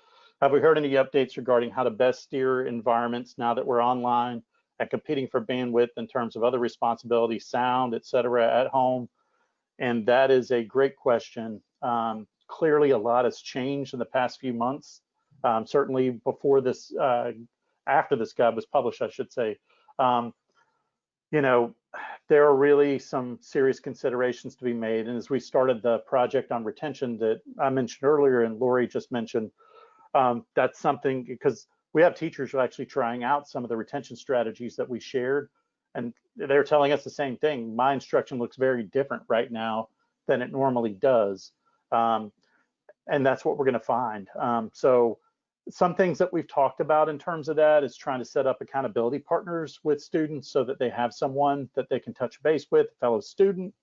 Have we heard any updates regarding how to best steer environments now that we're online and competing for bandwidth in terms of other responsibilities, sound, et cetera, at home? And that is a great question. Clearly, a lot has changed in the past few months. Certainly before this, after this guide was published, I should say. You know, there are really some serious considerations to be made. And as we started the project on retention that I mentioned earlier and Lori just mentioned, that's something, because we have teachers who are actually trying out some of the retention strategies that we shared, and they're telling us the same thing. My instruction looks very different right now than it normally does. And that's what we're going to find. So some things that we've talked about in terms of that is trying to set up accountability partners with students so that they have someone that they can touch base with, a fellow student,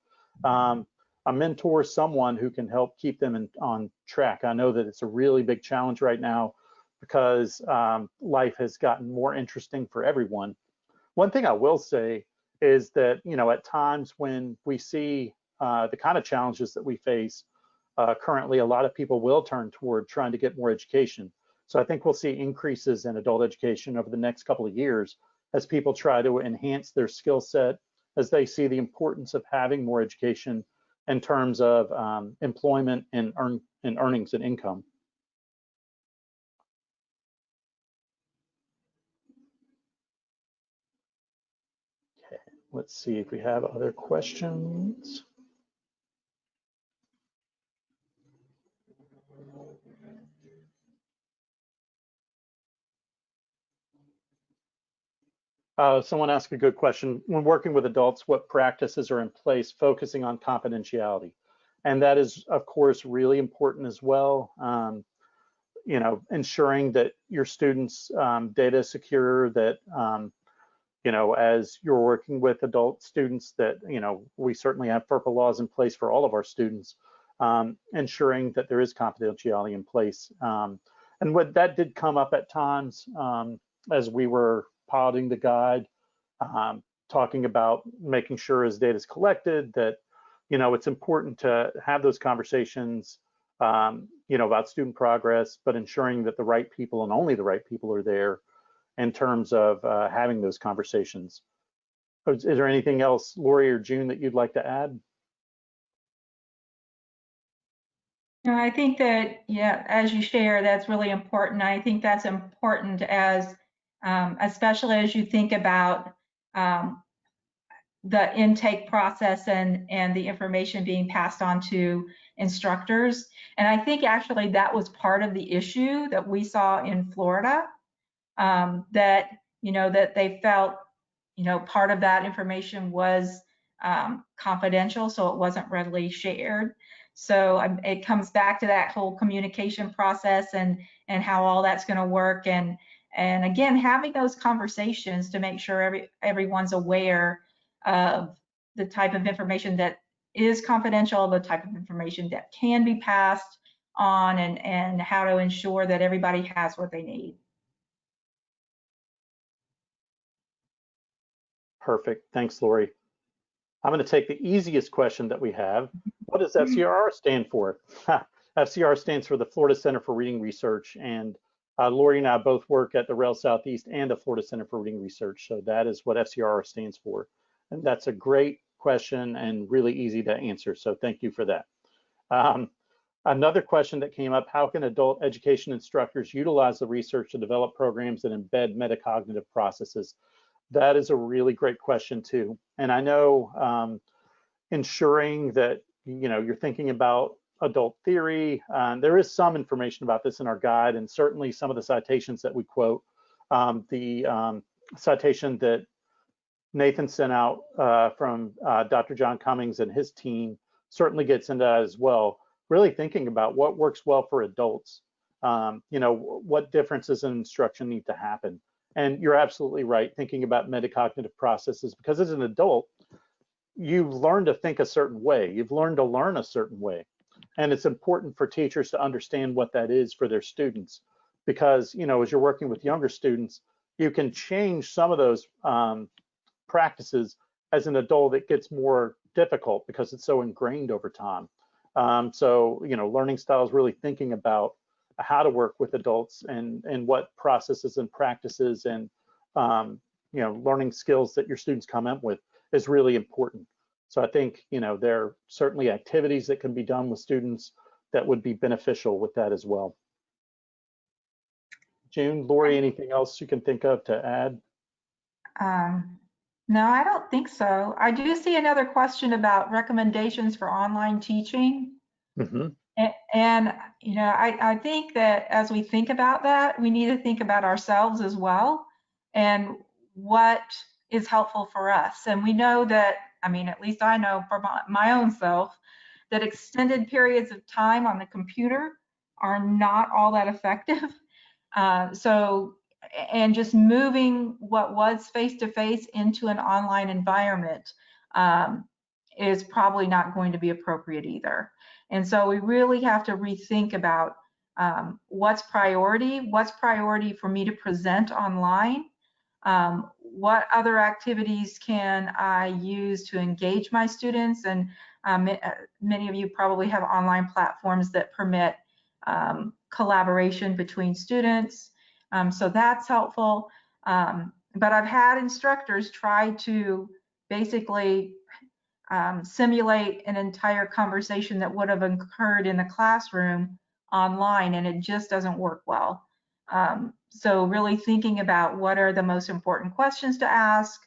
a mentor, someone who can help keep them on track. I know that it's a really big challenge right now because life has gotten more interesting for everyone. One thing I will say is that, you know, at times when we see the kind of challenges that we face currently, a lot of people will turn toward trying to get more education. So I think we'll see increases in adult education over the next couple of years as people try to enhance their skill set, as they see the importance of having more education in terms of employment and earnings and income. Okay, let's see if we have other questions. Someone asked a good question. When working with adults, what practices are in place focusing on confidentiality? And that is, of course, really important as well. You know, ensuring that your students' data is secure, that, you know, as you're working with adult students, that, you know, we certainly have FERPA laws in place for all of our students, ensuring that there is confidentiality in place. And what that did come up at times as we were piloting the guide, talking about making sure as data is collected that, you know, it's important to have those conversations, you know, about student progress, but ensuring that the right people and only the right people are there in terms of having those conversations. Is there anything else, Lori or June, that you'd like to add? No, I think that, yeah, as you share, that's really important. I think that's important as, especially as you think about the intake process and the information being passed on to instructors. And I think actually that was part of the issue that we saw in Florida, that, you know, that they felt, you know, part of that information was confidential, so it wasn't readily shared. So it comes back to that whole communication process and how all that's going to work. And again, having those conversations to make sure everyone's aware of the type of information that is confidential, the type of information that can be passed on, and how to ensure that everybody has what they need. Perfect. Thanks, Lori. I'm going to take the easiest question that we have. What does FCRR stand for? FCRR stands for the Florida Center for Reading Research, and Lori and I both work at the Rel Southeast and the Florida Center for Reading Research, so that is what FCRR stands for. And that's a great question and really easy to answer, so thank you for that. Another question that came up, how can adult education instructors utilize the research to develop programs that embed metacognitive processes? That is a really great question too. And I know ensuring that, you know, you're thinking about adult theory, there is some information about this in our guide, and certainly some of the citations that we quote. The citation that Nathan sent out from Dr. John Cummings and his team certainly gets into that as well. Really thinking about what works well for adults. You know, what differences in instruction need to happen. And you're absolutely right, thinking about metacognitive processes, because as an adult, you've learned to think a certain way. You've learned to learn a certain way. And it's important for teachers to understand what that is for their students, because, you know, as you're working with younger students, you can change some of those practices. As an adult, it gets more difficult because it's so ingrained over time. So, you know, learning styles, really thinking about how to work with adults and what processes and practices and, you know, learning skills that your students come up with is really important. So I think, you know, there are certainly activities that can be done with students that would be beneficial with that as well. June, Lori, anything else you can think of to add? No, I don't think so. I do see another question about recommendations for online teaching. Mm-hmm. And, you know, I think that as we think about that, we need to think about ourselves as well and what is helpful for us. And we know that, I mean, at least I know for my own self, that extended periods of time on the computer are not all that effective. And just moving what was face-to-face into an online environment is probably not going to be appropriate either. And so we really have to rethink about what's priority for me to present online, what other activities can I use to engage my students, and many of you probably have online platforms that permit collaboration between students, so that's helpful. But I've had instructors try to basically simulate an entire conversation that would have occurred in the classroom online, and it just doesn't work well. So really thinking about what are the most important questions to ask,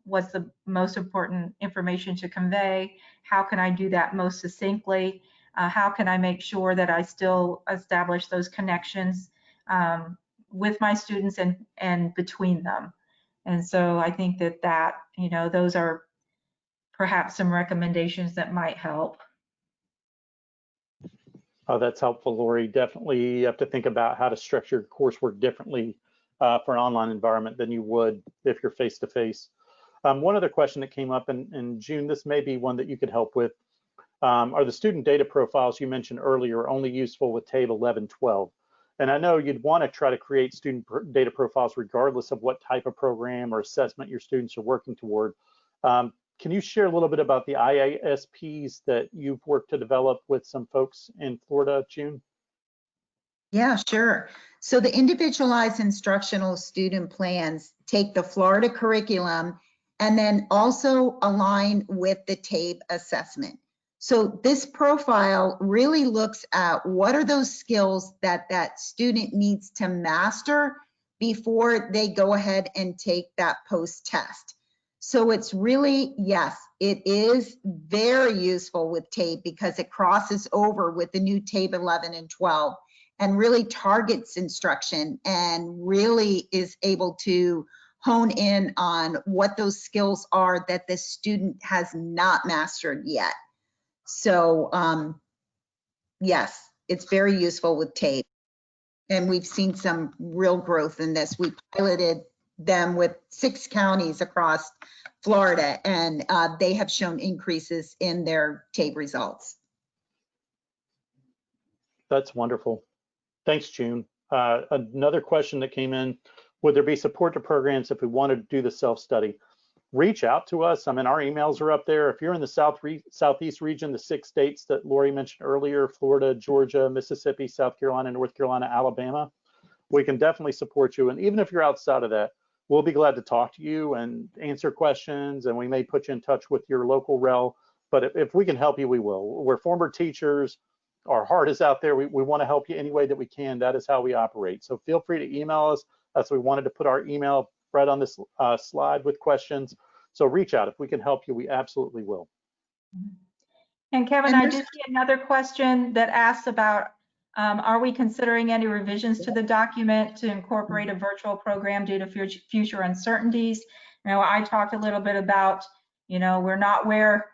what's the most important information to convey, how can I do that most succinctly, how can I make sure that I still establish those connections with my students and between them. And so I think that you know, those are perhaps some recommendations that might help. Oh, that's helpful, Lori. Definitely you have to think about how to structure coursework differently for an online environment than you would if you're face-to-face. One other question that came up in June, this may be one that you could help with. Are the student data profiles you mentioned earlier only useful with TABE 11, 12? And I know you'd want to try to create student data profiles regardless of what type of program or assessment your students are working toward. Can you share a little bit about the IASPs that you've worked to develop with some folks in Florida, June? Yeah, sure. So the individualized instructional student plans take the Florida curriculum and then also align with the TABE assessment. So this profile really looks at what are those skills that that student needs to master before they go ahead and take that post-test. So it's really, yes, it is very useful with TABE because it crosses over with the new TABE 11 and 12 and really targets instruction and really is able to hone in on what those skills are that the student has not mastered yet. So yes, it's very useful with TABE. And we've seen some real growth in this. We piloted them with 6 counties across Florida, and they have shown increases in their TABE results. That's wonderful. Thanks, June. Another question that came in, would there be support to programs if we wanted to do the self-study? Reach out to us. I mean, our emails are up there. If you're in the Southeast region, the 6 states that Lori mentioned earlier, Florida, Georgia, Mississippi, South Carolina, North Carolina, Alabama, we can definitely support you. And even if you're outside of that, we'll be glad to talk to you and answer questions, and we may put you in touch with your local REL. But if we can help you, we will. We're former teachers. Our heart is out there. We want to help you any way that we can. That is how we operate. So feel free to email us. That's why we wanted to put our email right on this slide with questions. So reach out. If we can help you, we absolutely will. And Kevin, I do see another question that asks about, are we considering any revisions to the document to incorporate a virtual program due to future uncertainties? You know, I talked a little bit about, you know, we're not where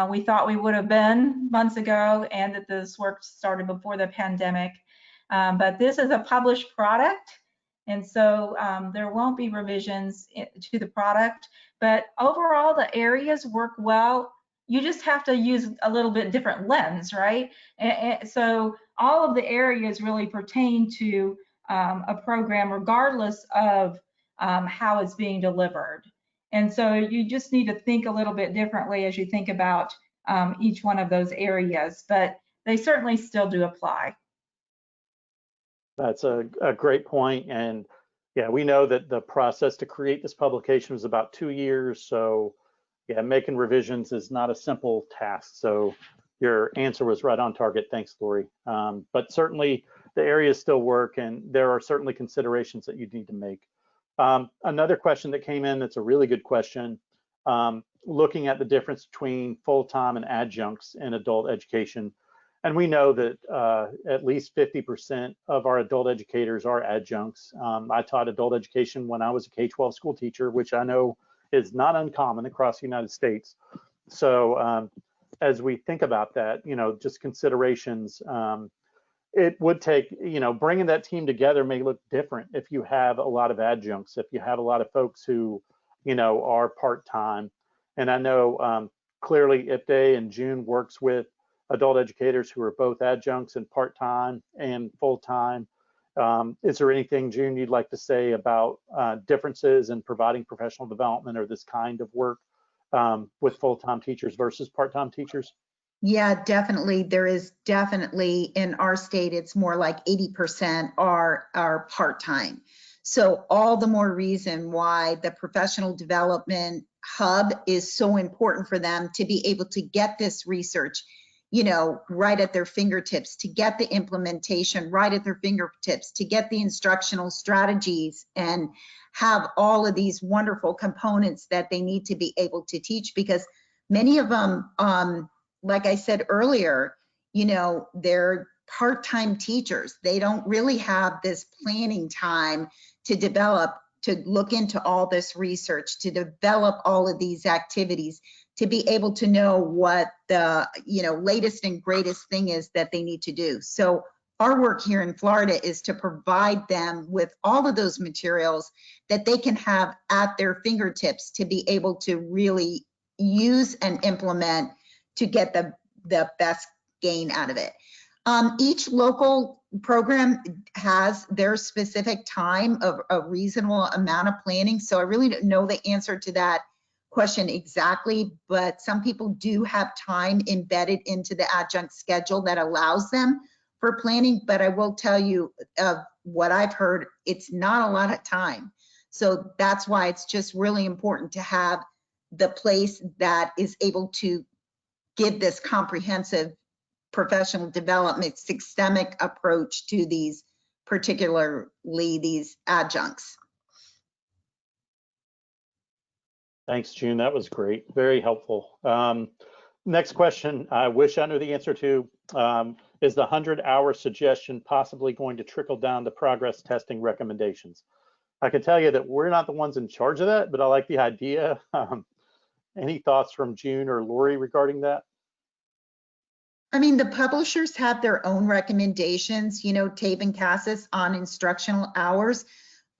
we thought we would have been months ago, and that this work started before the pandemic. But this is a published product, and so there won't be revisions to the product. But overall, the areas work well. You just have to use a little bit different lens, right? And so all of the areas really pertain to a program regardless of how it's being delivered. And so you just need to think a little bit differently as you think about each one of those areas, but they certainly still do apply. That's a great point. And yeah, we know that the process to create this publication was about 2 years. So yeah, making revisions is not a simple task. So your answer was right on target. Thanks, Lori. But certainly the areas still work, and there are certainly considerations that you need to make. Another question that came in that's a really good question, looking at the difference between full-time and adjuncts in adult education. And we know that at least 50% of our adult educators are adjuncts. I taught adult education when I was a K-12 school teacher, which I know is not uncommon across the United States. So as we think about that, you know, just considerations, it would take, you know, bringing that team together may look different if you have a lot of adjuncts, if you have a lot of folks who, you know, are part-time. And I know clearly IPDA and June works with adult educators who are both adjuncts and part-time and full-time. Is there anything, June, you'd like to say about differences in providing professional development or this kind of work with full-time teachers versus part-time teachers? Yeah, definitely. There is definitely, in our state, it's more like 80% are part-time. So all the more reason why the professional development hub is so important for them to be able to get this research, you know, right at their fingertips, to get the implementation right at their fingertips, to get the instructional strategies and have all of these wonderful components that they need to be able to teach, because many of them, like I said earlier, you know, they're part-time teachers. They don't really have this planning time to develop, to look into all this research, to develop all of these activities, to be able to know what the, latest and greatest thing is that they need to do. So our work here in Florida is to provide them with all of those materials that they can have at their fingertips to be able to really use and implement to get the best gain out of it. Each local program has their specific time of a reasonable amount of planning. So I really don't know the answer to that question exactly, but some people do have time embedded into the adjunct schedule that allows them for planning. But I will tell you, what I've heard, it's not a lot of time. So that's why it's just really important to have the place that is able to give this comprehensive professional development systemic approach to these, particularly these adjuncts. Thanks, June. That was great. Very helpful. Next question, I wish I knew the answer to. Is the 100-hour suggestion possibly going to trickle down to progress testing recommendations? I can tell you that we're not the ones in charge of that, but I like the idea. Any thoughts from June or Lori regarding that? I mean, the publishers have their own recommendations, TABE and CASAS on instructional hours.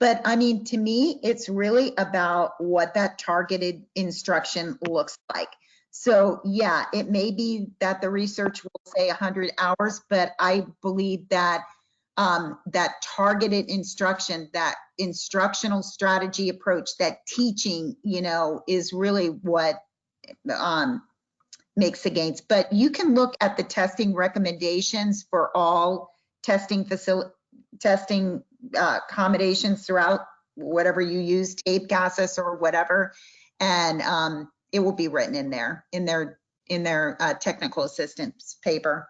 But I mean, to me, it's really about what that targeted instruction looks like. So yeah, it may be that the research will say 100 hours, but I believe that that targeted instruction, that instructional strategy approach, that teaching, is really what makes the gains. But you can look at the testing recommendations for all testing accommodations throughout whatever you use, TABE, CASAS, or whatever, and it will be written in their technical assistance paper.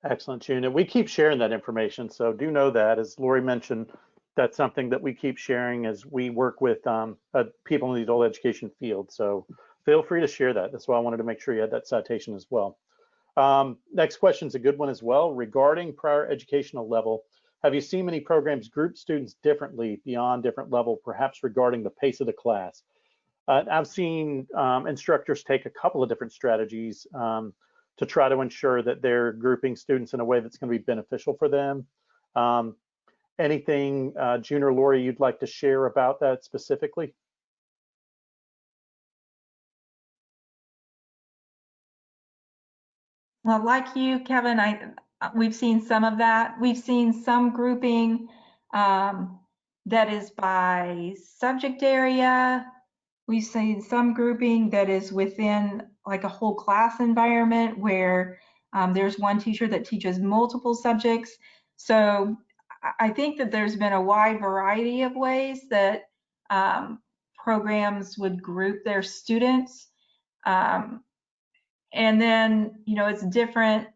Excellent, June. And we keep sharing that information, so do know that, as Lori mentioned, that's something that we keep sharing as we work with people in the adult education field. So feel free to share that. That's why I wanted to make sure you had that citation as well. Next question is a good one as well. Regarding prior educational level, have you seen many programs group students differently beyond different level, perhaps regarding the pace of the class? I've seen instructors take a couple of different strategies to try to ensure that they're grouping students in a way that's going to be beneficial for them. Anything, June or Lori, you'd like to share about that specifically? Well, like you, Kevin, we've seen some of that. We've seen some grouping that is by subject area. We've seen some grouping that is within like a whole class environment where there's one teacher that teaches multiple subjects. So I think that there's been a wide variety of ways that programs would group their students. And then, it's different.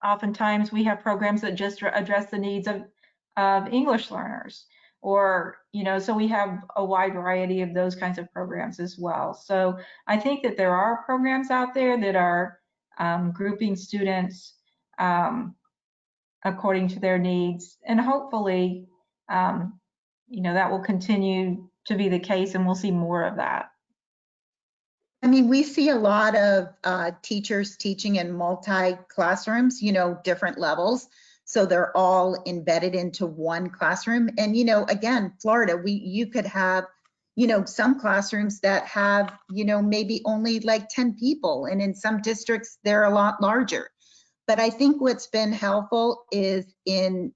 Oftentimes we have programs that just address the needs of English learners, or, so we have a wide variety of those kinds of programs as well. So I think that there are programs out there that are grouping students according to their needs, and hopefully, that will continue to be the case, and we'll see more of that. I mean, we see a lot of teachers teaching in multi-classrooms, different levels. So they're all embedded into one classroom. And, again, Florida, you could have, some classrooms that have, maybe only like 10 people. And in some districts, they're a lot larger. But I think what's been helpful is in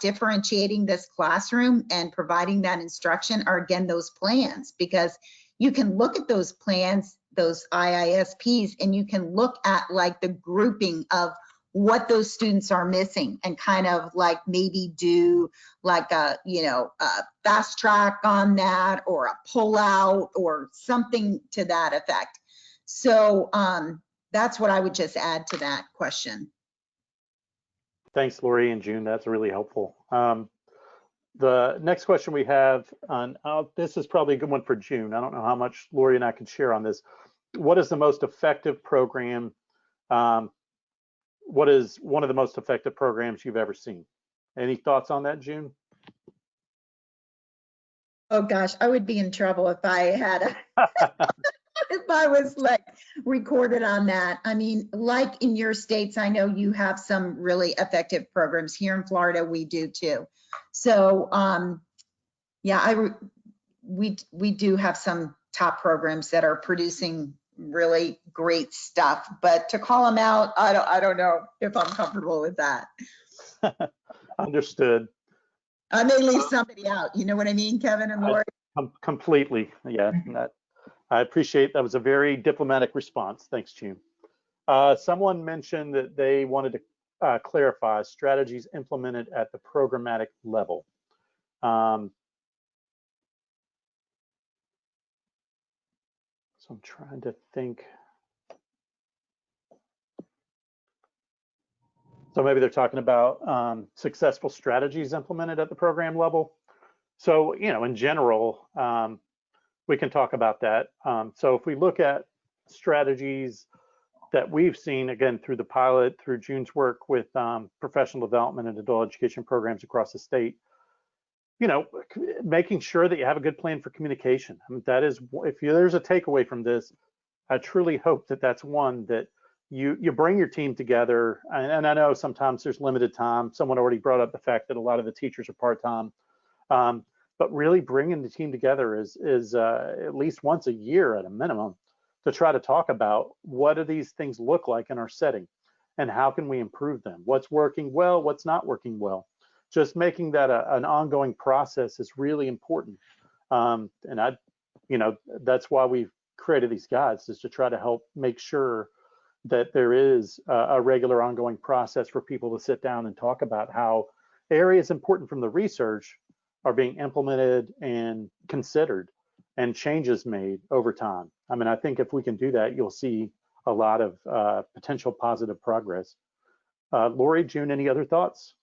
differentiating this classroom and providing that instruction are, again, those plans, because you can look at those plans, those IISPs, and you can look at like the grouping of what those students are missing and kind of like maybe do like a fast track on that, or a pull out or something to that effect. So that's what I would just add to that question. Thanks, Lori and June. That's really helpful. The next question we have on, this is probably a good one for June. I don't know how much Lori and I can share on this. What is the most effective program? What is one of the most effective programs you've ever seen? Any thoughts on that, June? Oh gosh, I would be in trouble if I had I was like recorded on that. I mean, like in your states, I know you have some really effective programs. Here in Florida, we do too. So yeah, we do have some top programs that are producing really great stuff, but to call them out, I don't know if I'm comfortable with that. Understood. I may leave somebody out. You know what I mean, Kevin and Lori? Completely. Yeah. I appreciate that. Was a very diplomatic response. Thanks, June. Someone mentioned that they wanted to clarify strategies implemented at the programmatic level. So I'm trying to think. So maybe they're talking about successful strategies implemented at the program level. So, you know, in general, we can talk about that. So if we look at strategies that we've seen, again, through the pilot, through June's work with professional development and adult education programs across the state, you know, making sure that you have a good plan for communication. I mean, that is, if there's a takeaway from this, I truly hope that that's one that you bring your team together. And I know sometimes there's limited time. Someone already brought up the fact that a lot of the teachers are part-time. But really bringing the team together is at least once a year at a minimum to try to talk about what do these things look like in our setting and how can we improve them? What's working well, what's not working well? Just making that an ongoing process is really important. And you know, that's why we've created these guides, is to try to help make sure that there is a regular ongoing process for people to sit down and talk about how areas important from the research are being implemented and considered and changes made over time. I mean, I think if we can do that, you'll see a lot of potential positive progress. Lori, June, any other thoughts?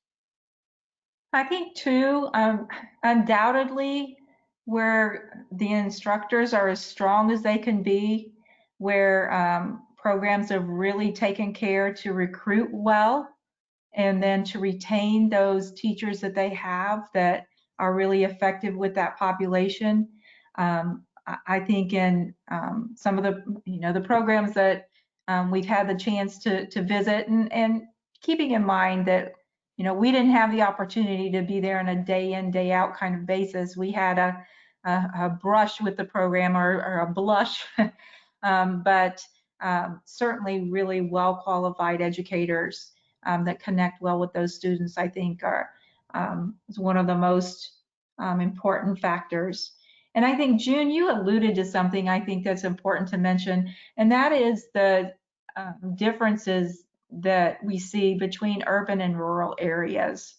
I think too, undoubtedly, where the instructors are as strong as they can be, where programs have really taken care to recruit well, and then to retain those teachers that they have that are really effective with that population. I think in some of the, you know, the programs that we've had the chance to visit, and keeping in mind that, you know, we didn't have the opportunity to be there on a day in, day out kind of basis. We had a brush with the program, or a blush, but certainly really well qualified educators that connect well with those students, I think is one of the most important factors. And I think, June, you alluded to something I think that's important to mention, and that is the differences that we see between urban and rural areas.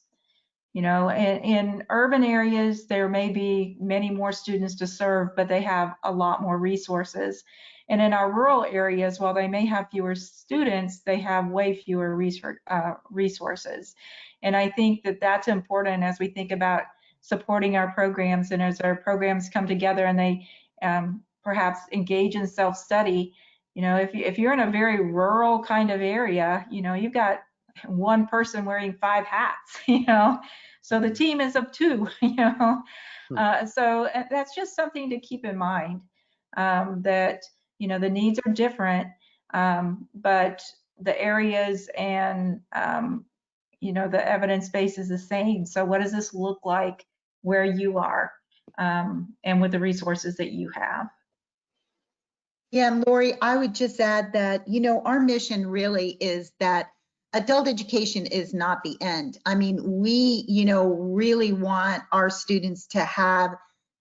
You know, in urban areas, there may be many more students to serve, but they have a lot more resources. And in our rural areas, while they may have fewer students, they have way fewer resources. And I think that that's important as we think about supporting our programs, and as our programs come together and they perhaps engage in self-study. You know, if you're in a very rural kind of area, you know, you've got one person wearing 5 hats, you know, so the team is of 2, you know. So that's just something to keep in mind, that, you know, the needs are different, but the areas and, you know, the evidence base is the same. So what does this look like where you are, and with the resources that you have? Yeah, and Lori, I would just add that, you know, our mission really is that adult education is not the end. I mean, we, you know, really want our students to have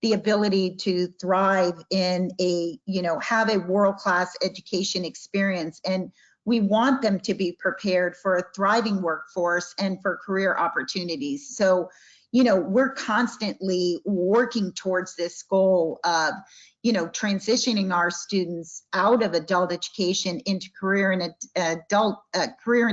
the ability to thrive in a, you know, have a world-class education experience. And we want them to be prepared for a thriving workforce and for career opportunities. So, you know, we're constantly working towards this goal of, you know, transitioning our students out of adult education into career and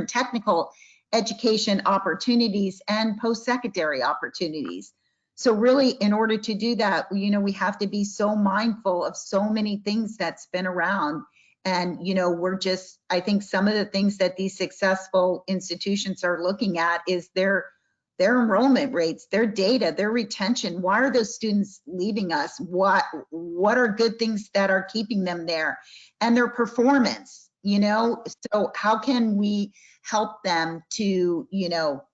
technical education opportunities and post-secondary opportunities. So really, in order to do that, you know, we have to be so mindful of so many things that's been around. And, you know, we're just, I think some of the things that these successful institutions are looking at is they're their enrollment rates, their data, their retention. Why are those students leaving us? What are good things that are keeping them there? And their performance, so how can we help them to,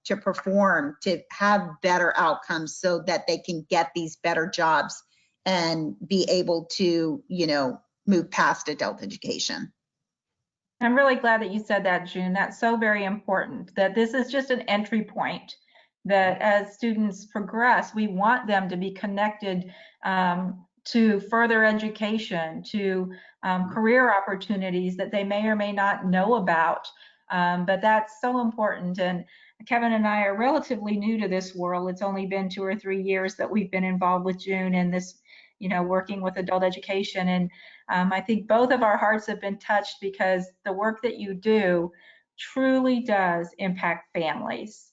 to perform, to have better outcomes so that they can get these better jobs and be able to, move past adult education. I'm really glad that you said that, June. That's so very important, that this is just an entry point, that as students progress, we want them to be connected to further education, to career opportunities that they may or may not know about. But that's so important. And Kevin and I are relatively new to this world. It's only been 2 or 3 years that we've been involved with June in this, working with adult education. And I think both of our hearts have been touched because the work that you do truly does impact families.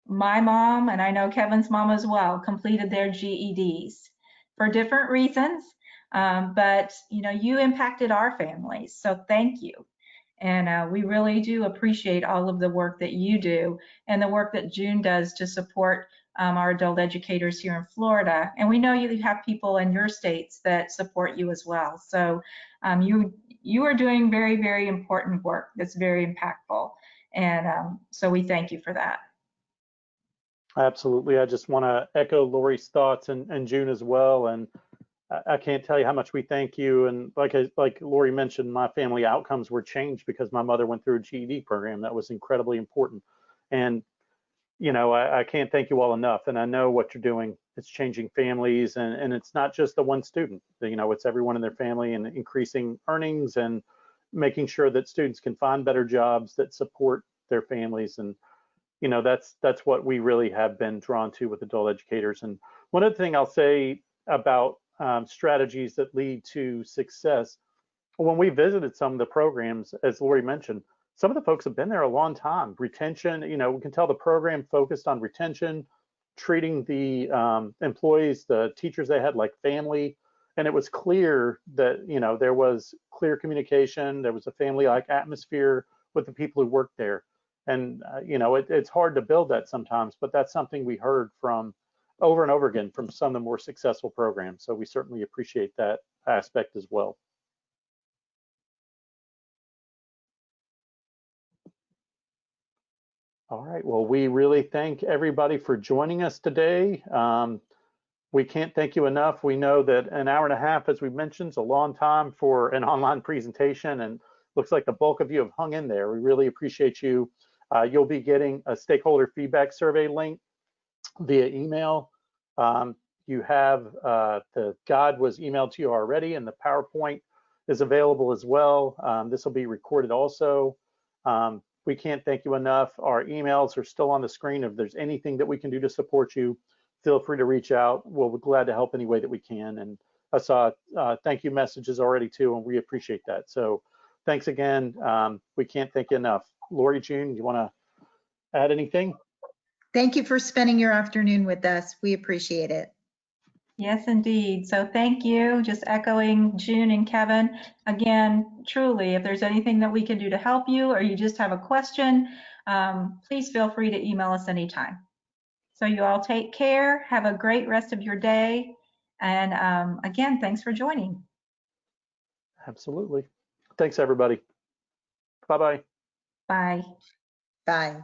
My mom, and I know Kevin's mom as well, completed their GEDs for different reasons, but you impacted our families, so thank you. And we really do appreciate all of the work that you do and the work that June does to support our adult educators here in Florida. And we know you have people in your states that support you as well. So you are doing very, very important work that's very impactful. And so we thank you for that. Absolutely. I just want to echo Lori's thoughts and June as well. And I can't tell you how much we thank you. And like Lori mentioned, my family outcomes were changed because my mother went through a GED program. That was incredibly important. And, I can't thank you all enough. And I know what you're doing. It's changing families, and it's not just the one student. It's everyone in their family, and increasing earnings and making sure that students can find better jobs that support their families. And that's what we really have been drawn to with adult educators. And one other thing I'll say about strategies that lead to success, when we visited some of the programs, as Lori mentioned, some of the folks have been there a long time. Retention, we can tell the program focused on retention, treating the employees, the teachers they had, like family. And it was clear that, there was clear communication. There was a family-like atmosphere with the people who worked there. And, it's hard to build that sometimes, but that's something we heard from over and over again from some of the more successful programs. So we certainly appreciate that aspect as well. All right, well, we really thank everybody for joining us today. We can't thank you enough. We know that an hour and a half, as we mentioned, is a long time for an online presentation, and looks like the bulk of you have hung in there. We really appreciate you. You'll be getting a stakeholder feedback survey link via email. You have the guide was emailed to you already, and the PowerPoint is available as well. This will be recorded also. We can't thank you enough. Our emails are still on the screen. If there's anything that we can do to support you, feel free to reach out. We'll be glad to help any way that we can. And I saw thank you messages already too, and we appreciate that. So thanks again. We can't thank you enough. Lori, June, you want to add anything? Thank you for spending your afternoon with us. We appreciate it. Yes, indeed. So thank you. Just echoing June and Kevin. Again, truly, if there's anything that we can do to help you, or you just have a question, please feel free to email us anytime. So you all take care. Have a great rest of your day. And again, thanks for joining. Absolutely. Thanks, everybody. Bye-bye. Bye. Bye.